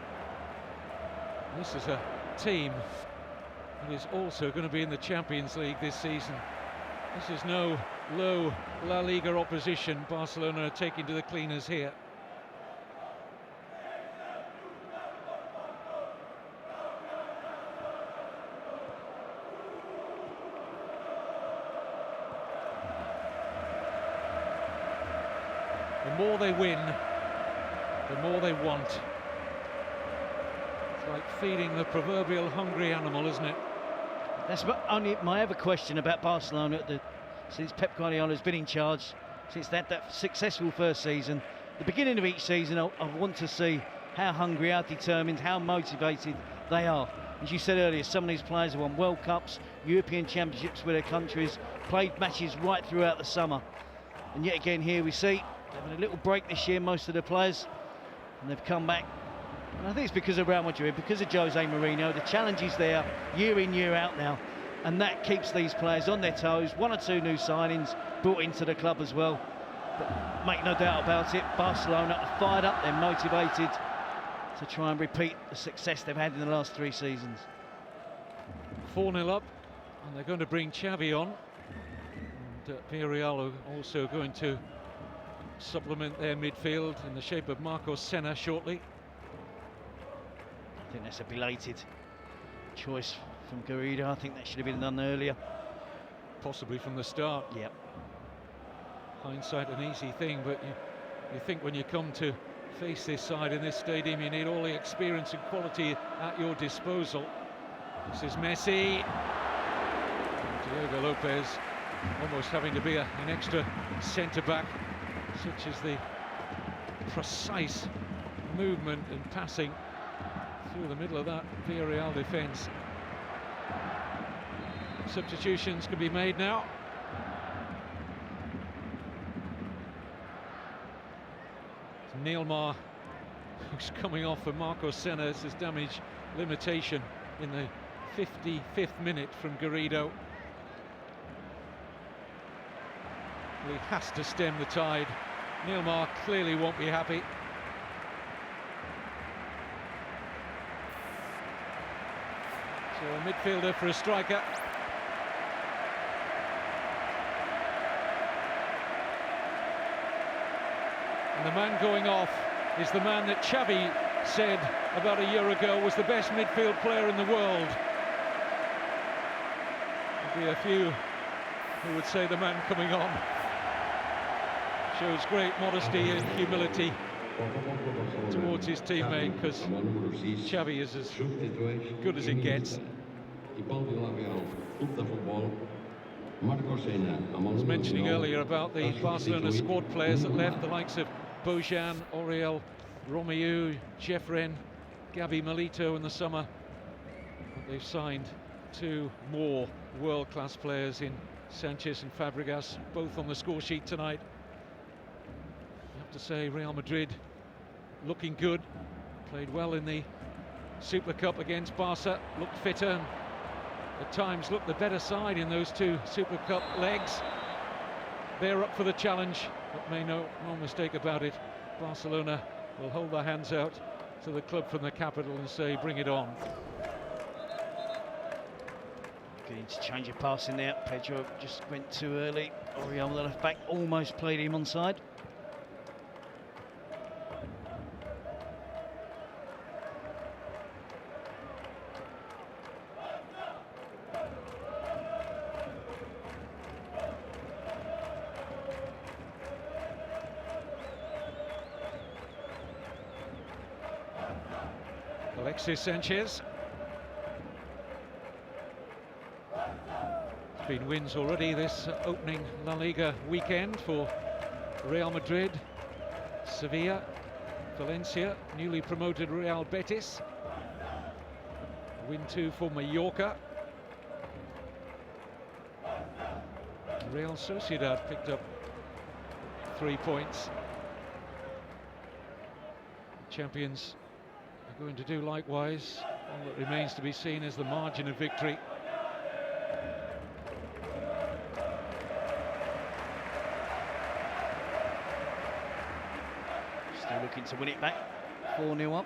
This is a team that is also going to be in the Champions League this season. This is no low La Liga opposition. Barcelona are taking to the cleaners here. The more they win, the more they want. It's like feeding the proverbial hungry animal, isn't it? That's only my other question about Barcelona since Pep Guardiola's been in charge, since that successful first season. The beginning of each season, I want to see how hungry, how determined, how motivated they are. As you said earlier, some of these players have won World Cups, European Championships with their countries, played matches right throughout the summer. And yet again here we see they've had a little break this year, most of the players, and they've come back. And I think it's because of Real Madrid, because of Jose Mourinho. The challenge is there year in, year out now. and that keeps these players on their toes. One or two new signings brought into the club as well. But make no doubt about it, Barcelona are fired up, they're motivated to try and repeat the success they've had in the last 3 seasons. 4-0 up, and they're going to bring Xavi on. And Villarreal are also going to supplement their midfield in the shape of Marcos Senna shortly. I think that's a belated choice from Garrido. I think that should have been done earlier. Possibly from the start. Yep. Hindsight an easy thing, but you think when you come to face this side in this stadium, you need all the experience and quality at your disposal. This is Messi. Diego Lopez almost having to be an extra centre-back, such as the precise movement and passing through the middle of that Villarreal defence. Substitutions can be made now. It's Neilmar who's coming off for Marcos Senna. This is damage limitation in the 55th minute from Garrido. He has to stem the tide. Neilmar clearly won't be happy. So a midfielder for a striker. And the man going off is the man that Xavi said about a year ago was the best midfield player in the world. There'll be a few who would say the man coming on shows great modesty and humility towards his teammate, because Xavi is as good as it gets. I was mentioning earlier about the Barcelona squad players that left, the likes of Bojan, Oriol, Romeu, Jeffren, Gabi Milito in the summer. But they've signed 2 more world-class players in Sanchez and Fabregas, both on the score sheet tonight. You have to say Real Madrid looking good, played well in the Super Cup against Barca, looked fitter, and at times looked the better side in those 2 Super Cup legs. They're up for the challenge, but make no mistake about it, Barcelona will hold their hands out to the club from the capital and say, bring it on. Good interchange of passing there. Pedro just went too early. Oriol, the left back, almost played him onside. Alexis Sanchez. There's been wins already this opening La Liga weekend for Real Madrid, Sevilla, Valencia, newly promoted Real Betis. Win 2 for Mallorca. Real Sociedad picked up 3 points. Champions are going to do likewise. All that remains to be seen is the margin of victory. Still looking to win it back. 4-0 up.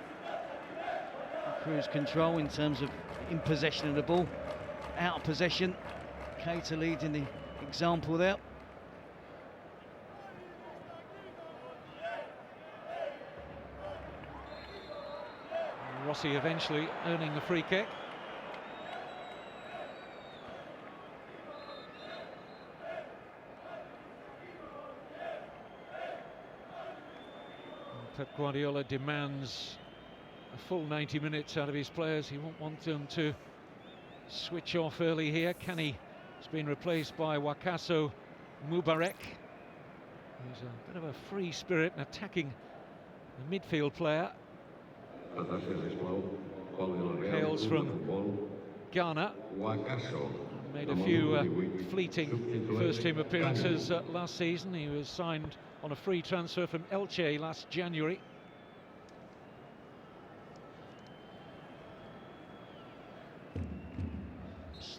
Cruise control in terms of in possession of the ball. Out of possession. Keita leading the example there. Rossi eventually earning the free kick. Pep Guardiola demands a full 90 minutes out of his players. He won't want them to switch off early here. Kenny has been replaced by Wakaso Mubarek, who's a bit of a free spirit and attacking the midfield player. Hails from Ghana. Made a few fleeting first-team appearances last season. He was signed on a free transfer from Elche last January.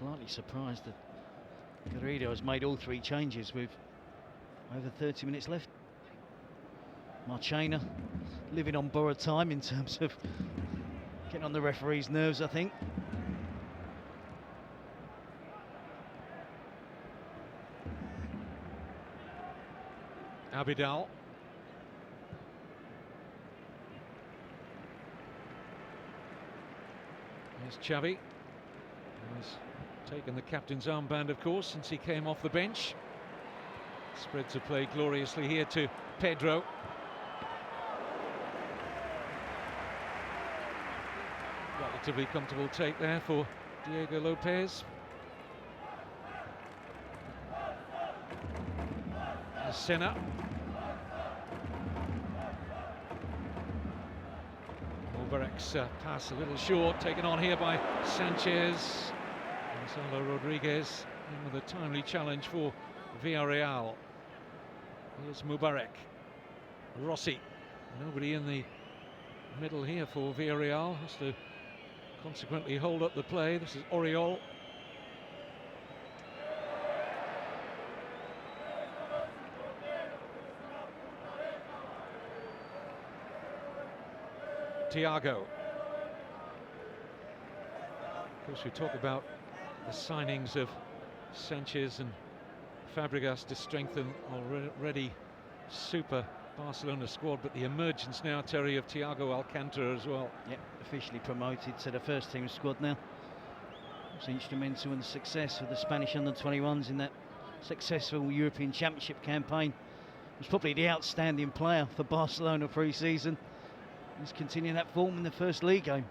Slightly surprised that Garrido has made all 3 changes with over 30 minutes left. Marchena living on borrowed time in terms of getting on the referee's nerves, I think. Abidal. Here's Xavi. He's taken the captain's armband, of course, since he came off the bench. Spreads the play gloriously here to Pedro. Relatively comfortable take there for Diego Lopez. There's Senna. Mubarak's pass a little short, taken on here by Sanchez. Gonzalo Rodriguez in with a timely challenge for Villarreal. Here's Mubarak. Rossi. Nobody in the middle here for Villarreal. Has to consequently hold up the play. This is Oriol. Thiago. Of course, we talk about the signings of Sanchez and Fabregas to strengthen already super Barcelona squad, but the emergence now, Terry, of Thiago Alcantara as well. Yep, officially promoted to the first team squad now. Was instrumental in the success of the Spanish under-21s in that successful European Championship campaign. Was probably the outstanding player for Barcelona pre-season. He's continuing that form in the first league game.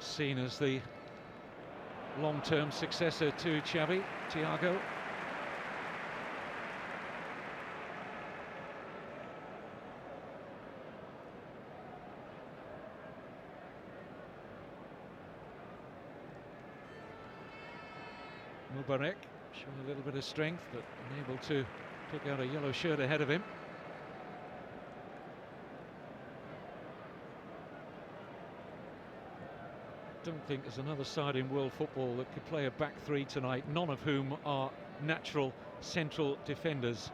Seen as the long-term successor to Xavi, Thiago. Mubarak showing a little bit of strength, but unable to pick out a yellow shirt ahead of him. Don't think there's another side in world football that could play a back 3 tonight, none of whom are natural central defenders,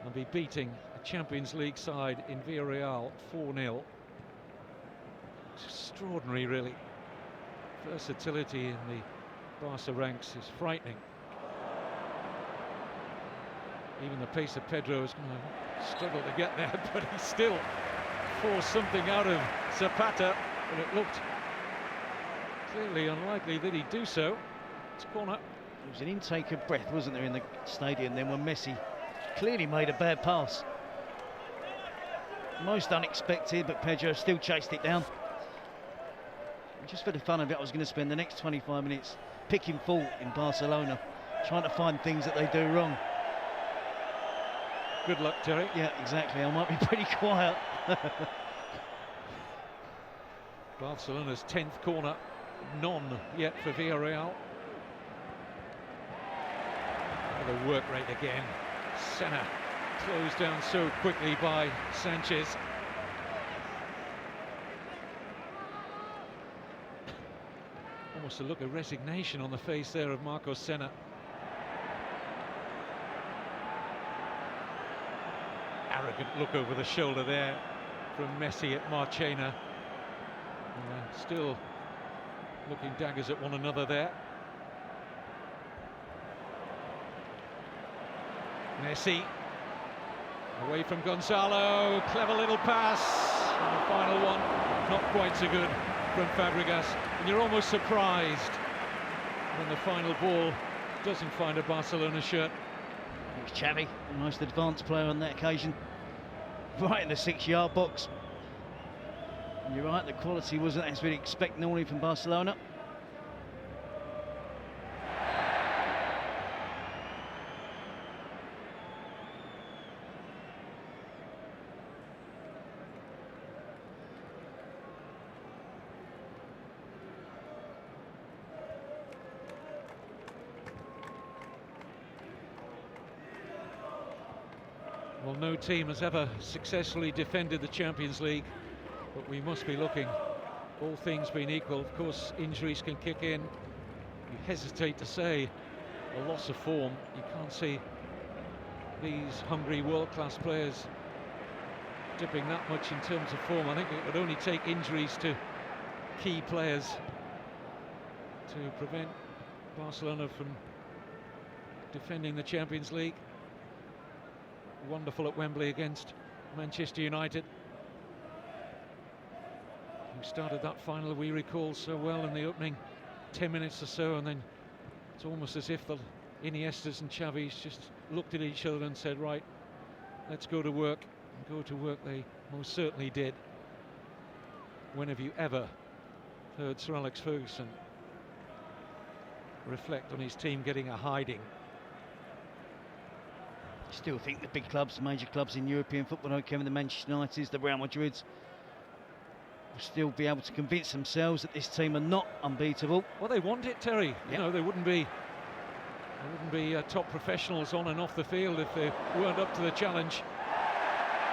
and be beating a Champions League side in Villarreal 4-0. It's extraordinary, really. Versatility in the Barca ranks is frightening. Even the pace of Pedro is going to struggle to get there, but he still forced something out of Zapata, and it looked clearly unlikely that he'd do so. It's corner. There was an intake of breath, wasn't there, in the stadium then when Messi clearly made a bad pass. Most unexpected, but Pedro still chased it down. And just for the fun of it, I was going to spend the next 25 minutes picking fault in Barcelona, trying to find things that they do wrong. Good luck, Terry. Yeah, exactly. I might be pretty quiet. Barcelona's 10th corner, none yet for Villarreal. The work rate again. Senna closed down so quickly by Sanchez. Almost a look of resignation on the face there of Marcos Senna. Arrogant look over the shoulder there from Messi at Marchena. Still looking daggers at one another there. Messi away from Gonzalo, clever little pass, and the final one not quite so good from Fabregas, and you're almost surprised when the final ball doesn't find a Barcelona shirt. It was Xavi, the most advanced player on that occasion, right in the 6-yard box. And you're right, the quality wasn't as we'd expect normally from Barcelona. Well, no team has ever successfully defended the Champions League, but we must be looking all things being equal. Of course, injuries can kick in. You hesitate to say a loss of form. You can't see these hungry world-class players dipping that much in terms of form. I think it would only take injuries to key players to prevent Barcelona from defending the Champions League. Wonderful at Wembley against Manchester United, who started that final, we recall, so well in the opening 10 minutes or so, and then it's almost as if the Iniestas and Xavis just looked at each other and said, right, let's go to work. And go to work they most certainly did. When have you ever heard Sir Alex Ferguson reflect on his team getting a hiding? I still think the big clubs, the major clubs in European football, don't care, the Manchester Uniteds, the Real Madrids, will still be able to convince themselves that this team are not unbeatable. Well, they want it, Terry. Yep. You know, they wouldn't be top professionals on and off the field if they weren't up to the challenge.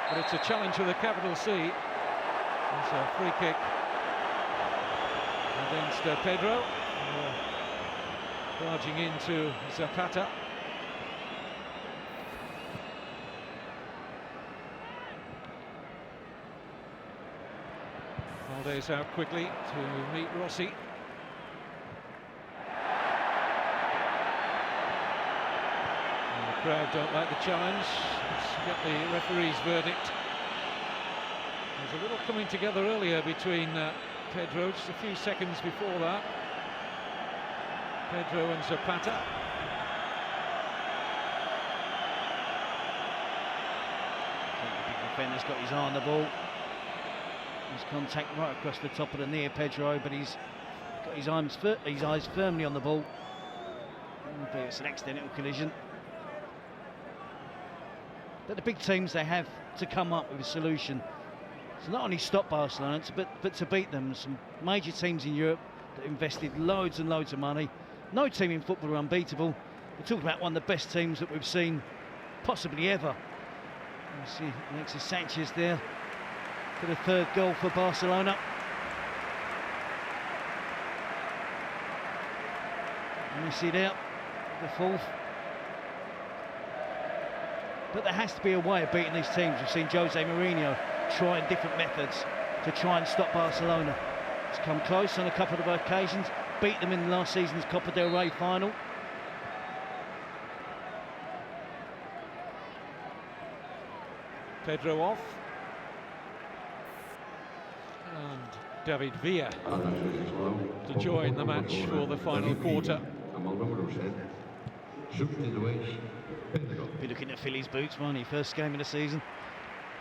But it's a challenge with a capital C. It's a free kick against Pedro, barging into Zapata. Valdez out quickly to meet Rossi. The crowd don't like the challenge. Let's get the referee's verdict. There's a little coming together earlier between Pedro, just a few seconds before that. Pedro and Zapata. I think the big defender's got his eye on the ball. There's contact right across the top of the knee of Pedro, but he's got his eyes firmly on the ball. Albeit it's an accidental collision. But the big teams, they have to come up with a solution to not only stop Barcelona, but to beat them. Some major teams in Europe that invested loads and loads of money. No team in football are unbeatable. We're talking about one of the best teams that we've seen possibly ever. You see Alexis Sanchez there for the third goal for Barcelona. Messi there, the fourth. But there has to be a way of beating these teams. We've seen Jose Mourinho trying different methods to try and stop Barcelona. He's come close on a couple of occasions, beat them in last season's Copa del Rey final. Pedro off. And David Villa to join the match for the final quarter. Be looking at Philly's boots, won't he? First game of the season,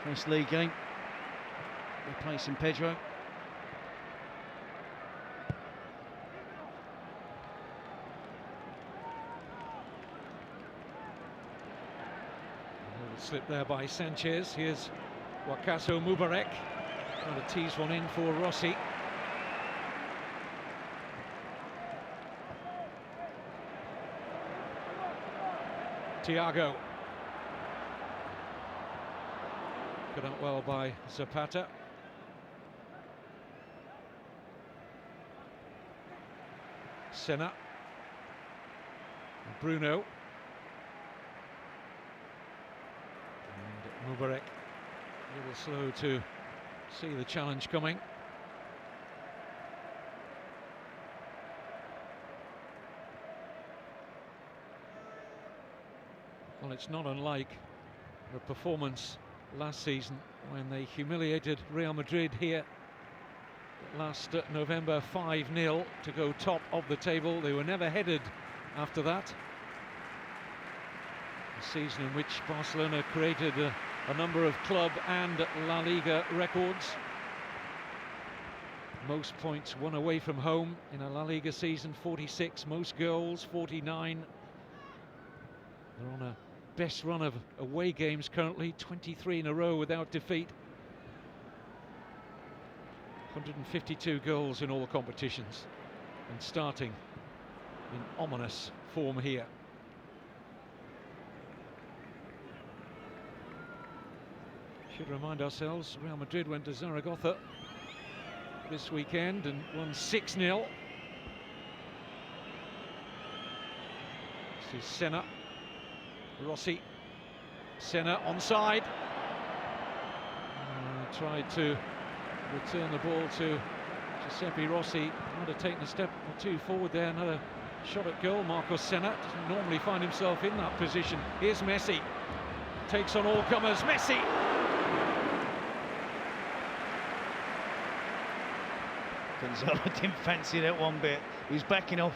first league game, replacing Pedro. Slip there by Sanchez. Here's Wakaso Mubarak trying to tease one in for Rossi. Thiago. Cut out well by Zapata. Senna. Bruno. And Mubarak a little slow to see the challenge coming. Well, it's not unlike the performance last season when they humiliated Real Madrid here last November 5-0 to go top of the table. They were never headed after that. A season in which Barcelona created a number of club and La Liga records. Most points won away from home in a La Liga season, 46. Most goals, 49. They're on a best run of away games currently, 23 in a row without defeat. 152 goals in all competitions, and starting in ominous form here. Should remind ourselves, Real Madrid went to Zaragoza this weekend and won 6-0. This is Senna. Rossi. Senna onside. Tried to return the ball to Giuseppe Rossi. Might have taken a step or two forward there. Another shot at goal. Marcos Senna doesn't normally find himself in that position. Here's Messi. Takes on all comers. Messi. Gonzalo didn't fancy that one bit. He was backing off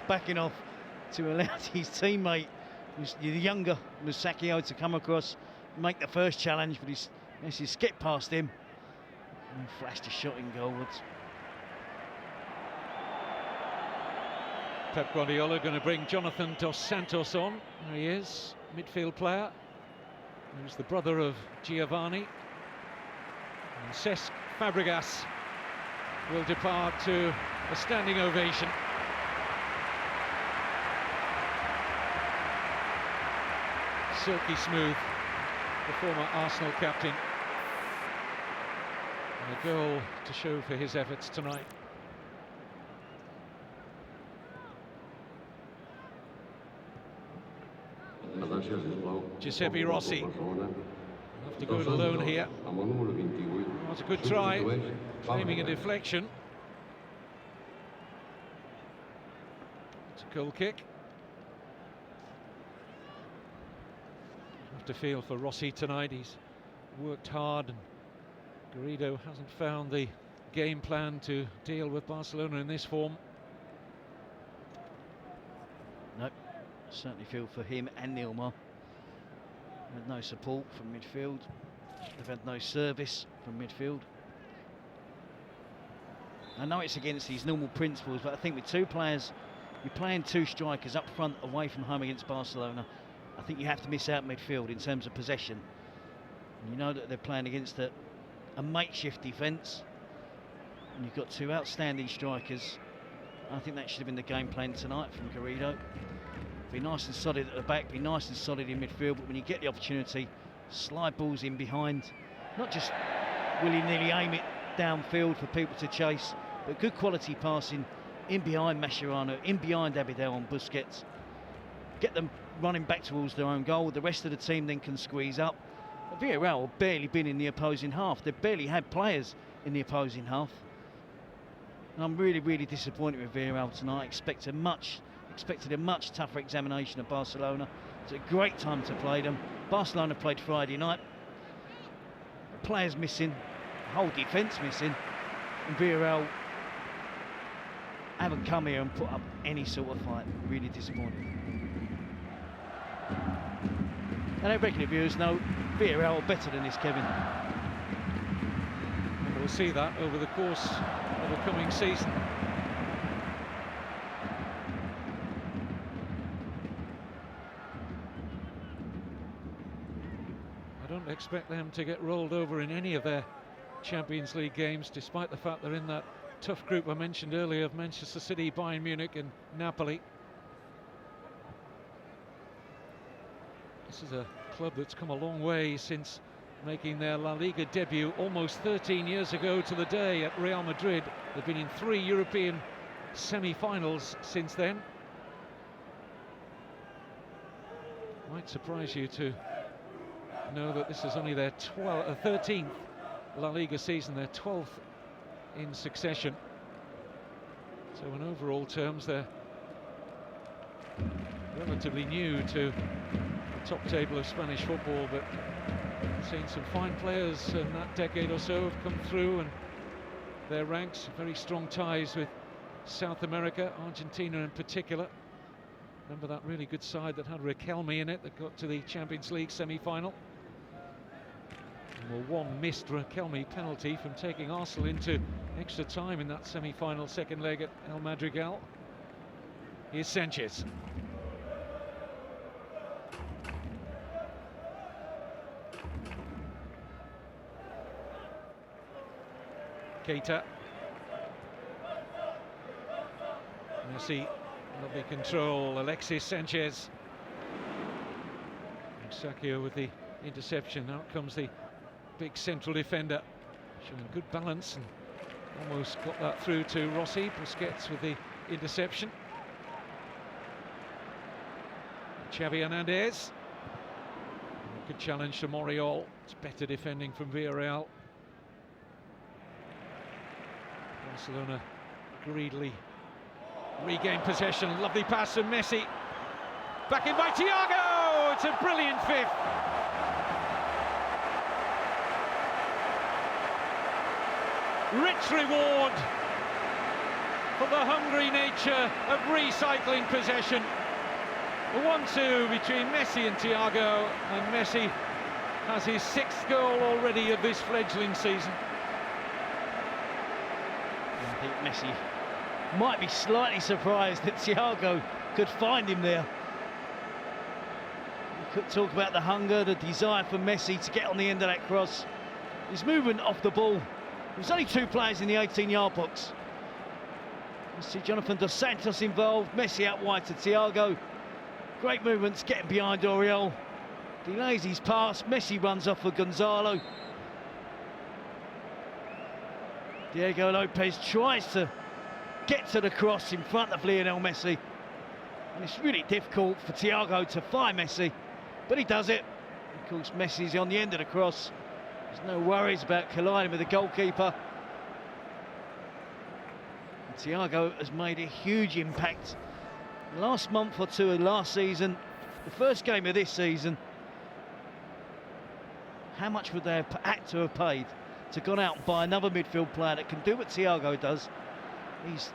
to allow his teammate, the younger Musacchio, to come across, make the first challenge, but Messi skipped past him and flashed a shot in goalwards. Pep Guardiola going to bring Jonathan Dos Santos on. There he is, midfield player. He's the brother of Giovanni. And Cesc Fabregas will depart to a standing ovation. Silky smooth, the former Arsenal captain. And a goal to show for his efforts tonight. Giuseppe Rossi. Have to go it alone here. That was a good try, aiming a deflection. It's a goal kick. Have to feel for Rossi tonight. He's worked hard, and Garrido hasn't found the game plan to deal with Barcelona in this form. Nope, certainly feel for him and Nilmar. With no support from midfield. They've had no service from midfield. I know it's against these normal principles, but I think with two players, you're playing two strikers up front away from home against Barcelona. I think you have to miss out midfield in terms of possession. And you know that they're playing against a makeshift defence, and you've got two outstanding strikers. I think that should have been the game plan tonight from Garrido. Be nice and solid at the back, be nice and solid in midfield, but when you get the opportunity, slide balls in behind. Not just willy-nilly aim it downfield for people to chase, but good quality passing in behind Mascherano, in behind Abidal and Busquets. Get them running back towards their own goal. The rest of the team then can squeeze up. But Villarreal have barely been in the opposing half. They've barely had players in the opposing half. And I'm really, really disappointed with Villarreal tonight. Expected a much tougher examination of Barcelona. It's a great time to play them. Barcelona played Friday night. The players missing, the whole defence missing, and Villarreal haven't come here and put up any sort of fight. Really disappointing. And our regular viewers know Villarreal are better than this, Kevin. And we'll see that over the course of the coming season. I don't expect them to get rolled over in any of their Champions League games, despite the fact they're in that tough group I mentioned earlier of Manchester City, Bayern Munich and Napoli. This is a club that's come a long way since making their La Liga debut almost 13 years ago to the day at Real Madrid. They've been in 3 European semi-finals since then. Might surprise you to know that this is only their 13th La Liga season, their 12th in succession. So in overall terms, they're relatively new to top table of Spanish football, but seen some fine players in that decade or so have come through, and their ranks, very strong ties with South America, Argentina in particular. Remember that really good side that had Riquelme in it that got to the Champions League semi-final? Well, one missed Riquelme penalty from taking Arsenal into extra time in that semi-final second leg at El Madrigal. Here's Sanchez. Keita. Messi, lovely control. Alexis Sanchez. Musacchio with the interception. Out comes the big central defender, showing good balance and Almost got that through to Rossi. Busquets with the interception. Xavi Hernandez. Good challenge to Moriol. It's better defending from Villarreal. Barcelona greedily regain possession. Lovely pass from Messi. Back in by Thiago. It's a brilliant fifth. Rich reward for the hungry nature of recycling possession. A 1-2 between Messi and Thiago, and Messi has his 6th goal already of this fledgling season. I think Messi might be slightly surprised that Thiago could find him there. You could talk about the hunger, the desire for Messi to get on the end of that cross. His movement off the ball. There's only 2 players in the 18-yard box. You see Jonathan Dos Santos involved, Messi out wide to Thiago. Great movements, getting behind Oriol. Delays his pass, Messi runs off for Gonzalo. Diego Lopez tries to get to the cross in front of Lionel Messi. And it's really difficult for Thiago to find Messi, but he does it. Of course, Messi's on the end of the cross. There's no worries about colliding with the goalkeeper. And Thiago has made a huge impact. Last month or two of last season, the first game of this season, how much would they have had to have paid to gone out and buy another midfield player that can do what Thiago does? He's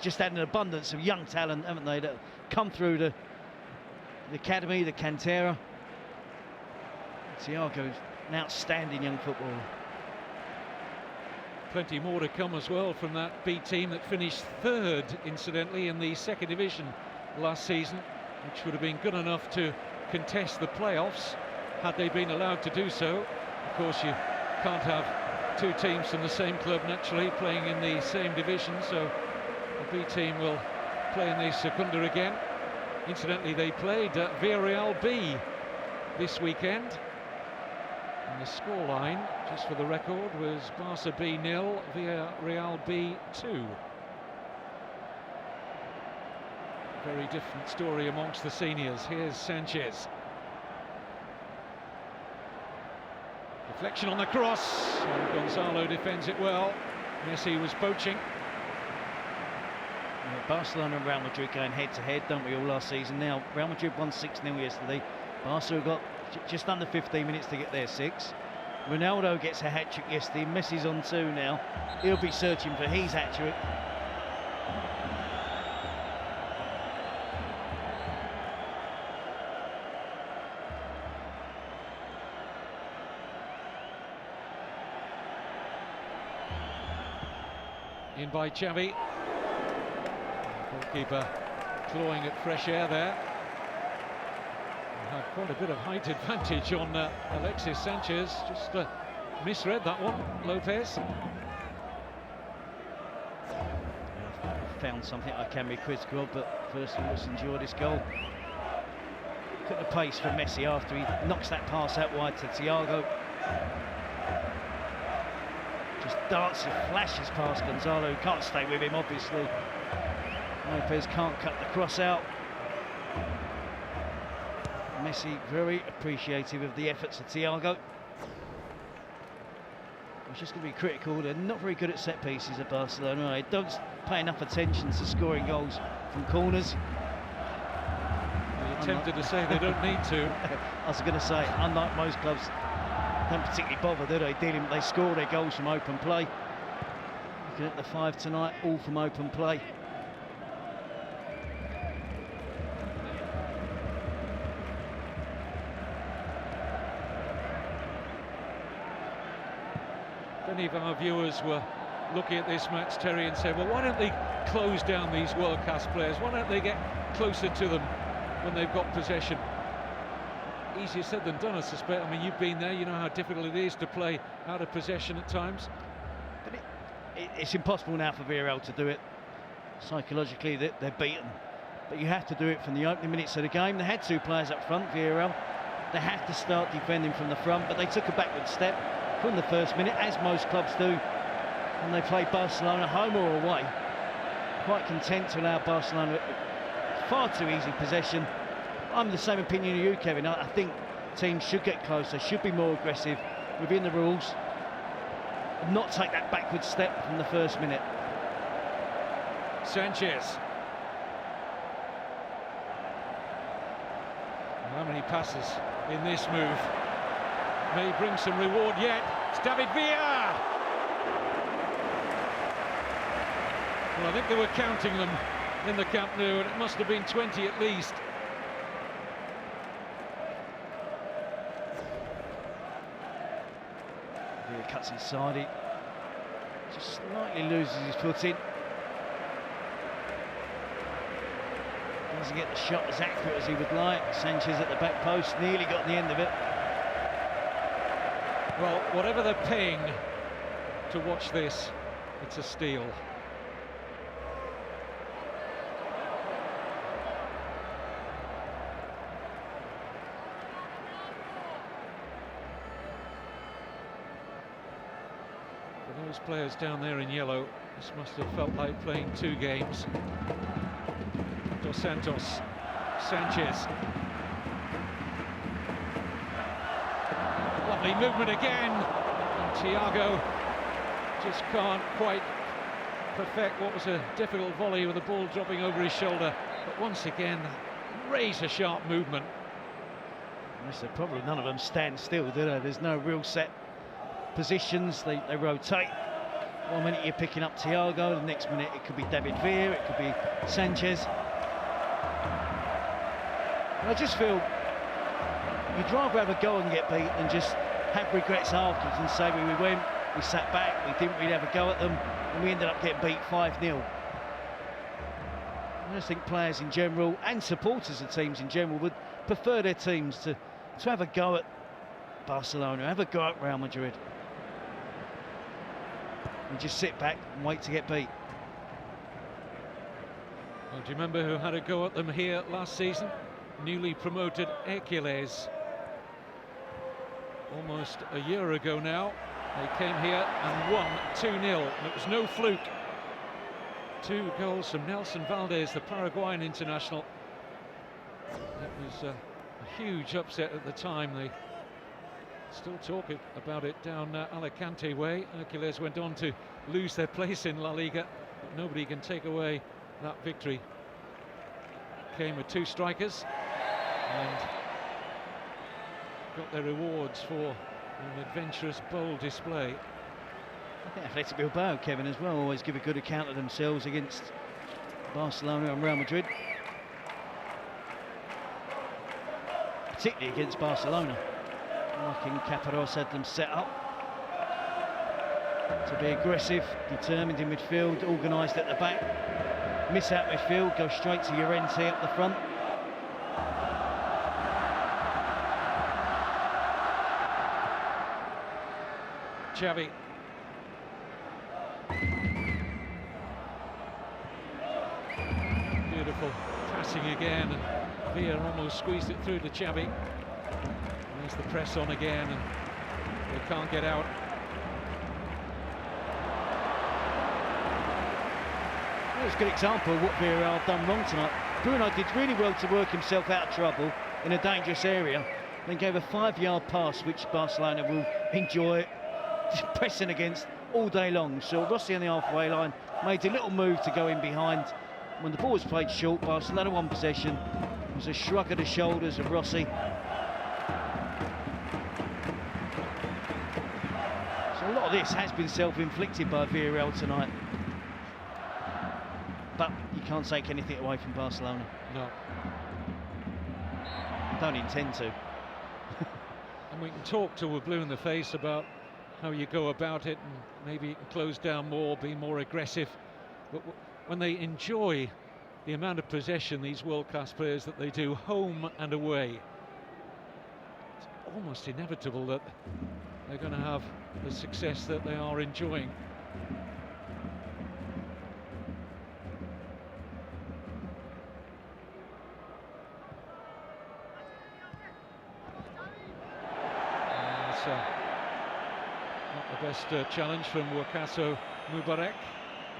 just had an abundance of young talent, haven't they, that come through the academy, the Cantera. Thiago's an outstanding young footballer. Plenty more to come as well from that B team that finished 3rd, incidentally, in the 2nd division last season, which would have been good enough to contest the playoffs had they been allowed to do so. Of course, you can't have 2 teams from the same club naturally playing in the same division, so the B team will play in the Segunda again. Incidentally, they played Villarreal B this weekend. And the scoreline, just for the record, was Barca B 0, Villarreal B 2. Very different story amongst the seniors. Here's Sanchez. Deflection on the cross, and Gonzalo defends it well. Messi was poaching. Barcelona and Real Madrid going head-to-head, don't we, all last season? Now, Real Madrid won 6-0 yesterday. Barca got just under 15 minutes to get their 6. Ronaldo gets a hat-trick yesterday. Messi's on 2 now. He'll be searching for his hat-trick. In by Xavi. Goalkeeper clawing at fresh air there. Had quite a bit of height advantage on Alexis Sanchez. Just misread that one, Lopez. Found something I can be critical of, but first of all, let's enjoy this goal. Look at the pace for Messi after he knocks that pass out wide to Thiago. Just darts and flashes past Gonzalo, who can't stay with him, obviously. Lopez can't cut the cross out. Messi very appreciative of the efforts of Thiago. I was just going to be critical, they're not very good at set pieces at Barcelona. They don't pay enough attention to scoring goals from corners. You're tempted to say they don't need to. I was going to say, unlike most clubs, don't particularly bother, do they? They score their goals from open play. Looking at the 5 tonight, all from open play. Many of our viewers were looking at this match, Terry, and said, well, why don't they close down these world-class players? Why don't they get closer to them when they've got possession? Easier said than done, I suspect. I mean, you've been there, you know how difficult it is to play out of possession at times. But it's impossible now for Villarreal to do it. Psychologically, they're beaten. But you have to do it from the opening minutes of the game. They had 2 players up front, Villarreal. They have to start defending from the front, but they took a backward step from the first minute, as most clubs do. when they play Barcelona, home or away. Quite content to allow Barcelona far too easy possession. I'm the same opinion as you, Kevin. I think teams should get closer, should be more aggressive within the rules, and not take that backward step from the first minute. Sanchez. How many passes in this move? May bring some reward yet. It's David Villa. Well, I think they were counting them in the Camp Nou, and it must have been 20 at least. Villa cuts inside it. Just slightly loses his footing. Doesn't get the shot as accurate as he would like. Sanchez at the back post, nearly got the end of it. Well, whatever they're paying to watch this, it's a steal. For those players down there in yellow, this must have felt like playing two games. Dos Santos, Sanchez. Lovely movement again, and Thiago just can't quite perfect what was a difficult volley with the ball dropping over his shoulder. But once again, razor sharp movement. Probably none of them stand still, do they? There's no real set positions. They rotate. 1 minute you're picking up Thiago, the next minute it could be David Villa, it could be Sanchez. And I just feel you'd rather have a go and get beat than just have regrets afterwards and say we went, we sat back, we didn't really have a go at them, and we ended up getting beat 5-0. I just think players in general and supporters of teams in general would prefer their teams to have a go at Barcelona, have a go at Real Madrid, and just sit back and wait to get beat. Well, do you remember who had a go at them here last season? Newly promoted Hercules. Almost a year ago now, they came here and won 2-0. It was no fluke. 2 goals from Nelson Valdez, the Paraguayan international. It was a huge upset at the time. They still talk about it down Alicante way. Hercules went on to lose their place in La Liga, but nobody can take away that victory. Came with 2 strikers and got their rewards for an adventurous, bold display. I think Athletic Bilbao, Kevin, as well, always give a good account of themselves against Barcelona and Real Madrid. Particularly against Barcelona. Joaquin Caparrós had them set up to be aggressive, determined in midfield, organised at the back. Miss out midfield, go straight to Llorente up the front. Xavi. Beautiful passing again, and Villa almost squeezed it through to Xavi. There's the press on again, and they can't get out. It's a good example of what Villarreal have done wrong tonight. Bruno did really well to work himself out of trouble in a dangerous area, then gave a 5-yard pass which Barcelona will enjoy pressing against all day long. So Rossi on the halfway line made a little move to go in behind. When the ball was played short, Barcelona won possession. It was a shrug of the shoulders of Rossi. So a lot of this has been self-inflicted by Villarreal tonight. But you can't take anything away from Barcelona. No. Don't intend to. And we can talk till we're blue in the face about how you go about it, and maybe you can close down more, be more aggressive. But when they enjoy the amount of possession, these world-class players, that they do home and away, it's almost inevitable that they're going to have the success that they are enjoying. Not The best challenge from Wakaso Mubarak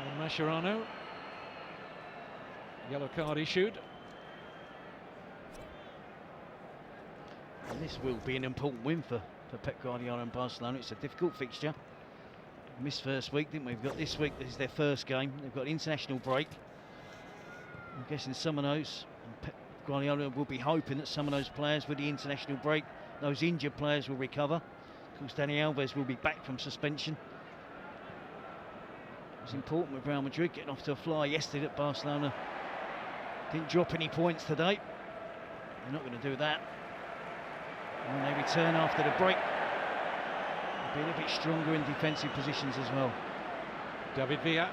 on Mascherano. Yellow card issued. And this will be an important win for Pep Guardiola and Barcelona. It's a difficult fixture. We missed first week, didn't we? We've got this week, this is their first game. They've got an international break. I'm guessing some of those, and Pep Guardiola will be hoping that some of those players with the international break, those injured players, will recover. Of course, Dani Alves will be back from suspension. It was important with Real Madrid getting off to a fly yesterday at Barcelona. Didn't drop any points today. They're not going to do that. And when they return after the break, they'll be a little bit stronger in defensive positions as well. David Villa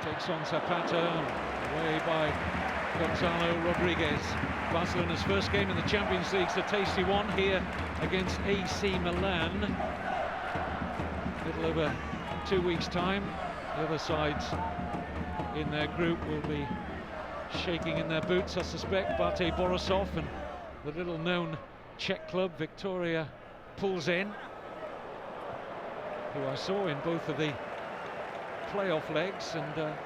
takes on Zapata, away by Gonzalo Rodriguez. Barcelona's first game in the Champions League's a tasty one here against AC Milan. A little over 2 weeks' time. The other sides in their group will be shaking in their boots, I suspect. Bate Borisov and the little-known Czech club Victoria Plzeň, who I saw in both of the playoff legs, and they're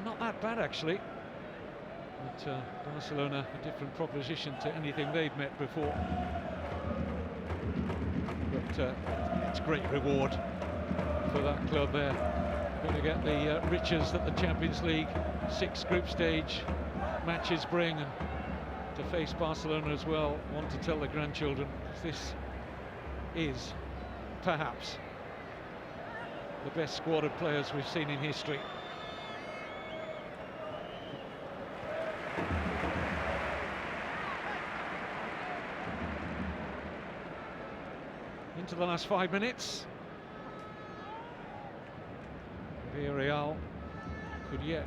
not that bad actually. But Barcelona, a different proposition to anything they've met before. But it's great reward for that club there. Going to get the riches that the Champions League 6 group stage matches bring, and to face Barcelona as well, want to tell their grandchildren this is perhaps the best squad of players we've seen in history. Into the last 5 minutes. Villarreal could yet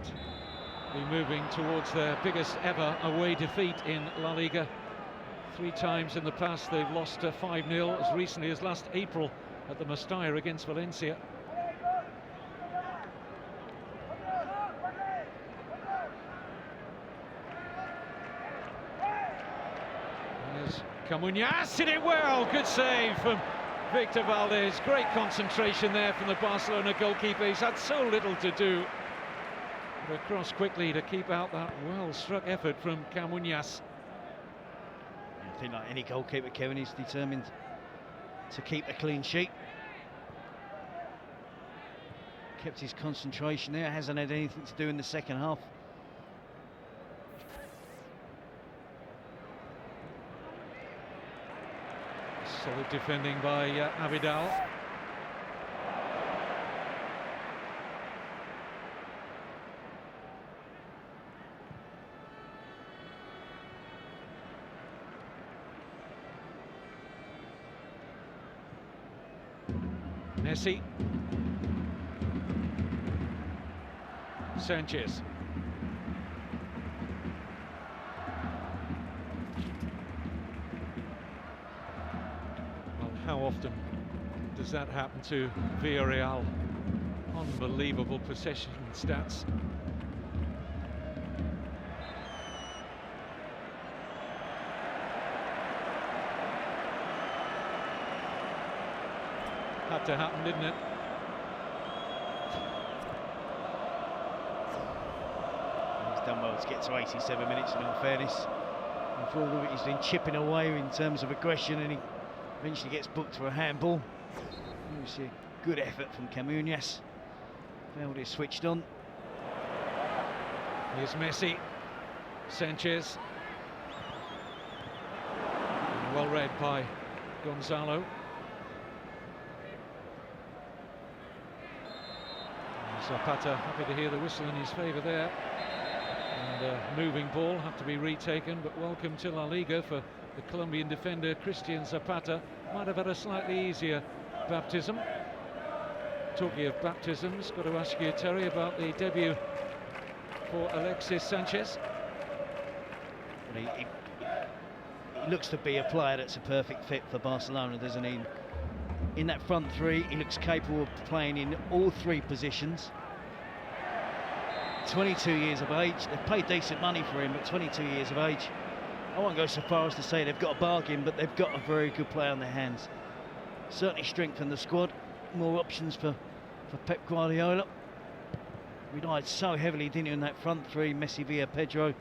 be moving towards their biggest ever away defeat in La Liga. 3 times in the past they've lost 5-0, as recently as last April at the Mestalla against Valencia. There's Camuñas, hit it well, good save from Victor Valdez. Great concentration there from the Barcelona goalkeeper. He's had so little to do. But across quickly to keep out that well-struck effort from Camuñas. I think like any goalkeeper, Kevin, is determined to keep a clean sheet. Kept his concentration there, hasn't had anything to do in the second half. Solid defending by Abidal. Messi. Sanchez. Well, how often does that happen to Villarreal? Unbelievable possession stats. Had to happen, didn't it? He's done well to get to 87 minutes, in all fairness. And for all of it, he's been chipping away in terms of aggression, and he eventually gets booked for a handball. You see a good effort from Camuñas. Valdez switched on. Here's Messi. Sanchez. Well read by Gonzalo. Zapata happy to hear the whistle in his favour there. And moving ball, have to be retaken, but welcome to La Liga for the Colombian defender Christian Zapata. Might have had a slightly easier baptism. Talking of baptisms, got to ask you, Terry, about the debut for Alexis Sanchez. He looks to be a player that's a perfect fit for Barcelona, doesn't he? In that front three, he looks capable of playing in all 3 positions. 22 years of age. They've paid decent money for him, but 22 years of age. I won't go so far as to say they've got a bargain, but they've got a very good player on their hands. certainly strengthened the squad. More options for Pep Guardiola. Relied so heavily, didn't he, in that front three, Messi, Villa, Pedro.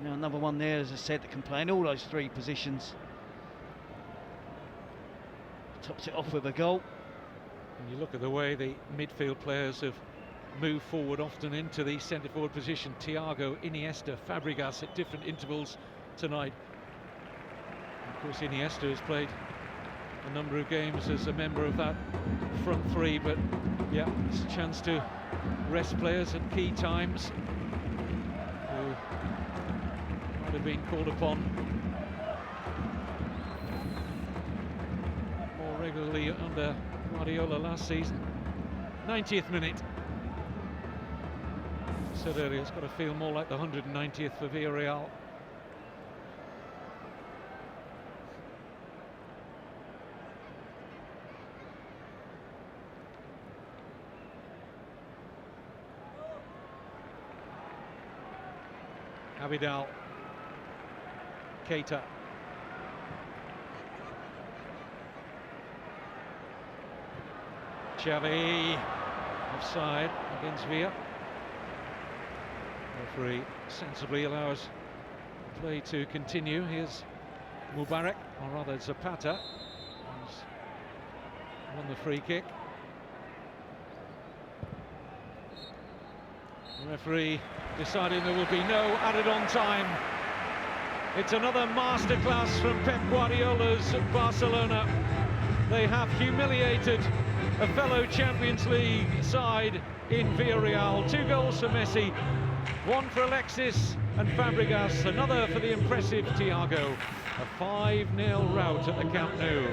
Now another one there, as I said, that can play in all those three positions. Tops it off with a goal. And you look at the way the midfield players have moved forward, often into the centre-forward position. Thiago, Iniesta, Fabregas at different intervals tonight. Of course, Iniesta has played a number of games as a member of that front three, but yeah, it's a chance to rest players at key times who might have been called upon more regularly under Guardiola last season. 90th minute. I said earlier, it's got to feel more like the 190th for Villarreal. Abidal, Keita, Xavi, offside against Villa. Referee sensibly allows play to continue. Here's Mubarak, or rather Zapata, who's won the free kick. The referee deciding there will be no added on time. It's another masterclass from Pep Guardiola's Barcelona. They have humiliated a fellow Champions League side in Villarreal. 2 goals for Messi, 1 for Alexis and Fabregas, another for the impressive Thiago. A 5-0 rout at the Camp Nou.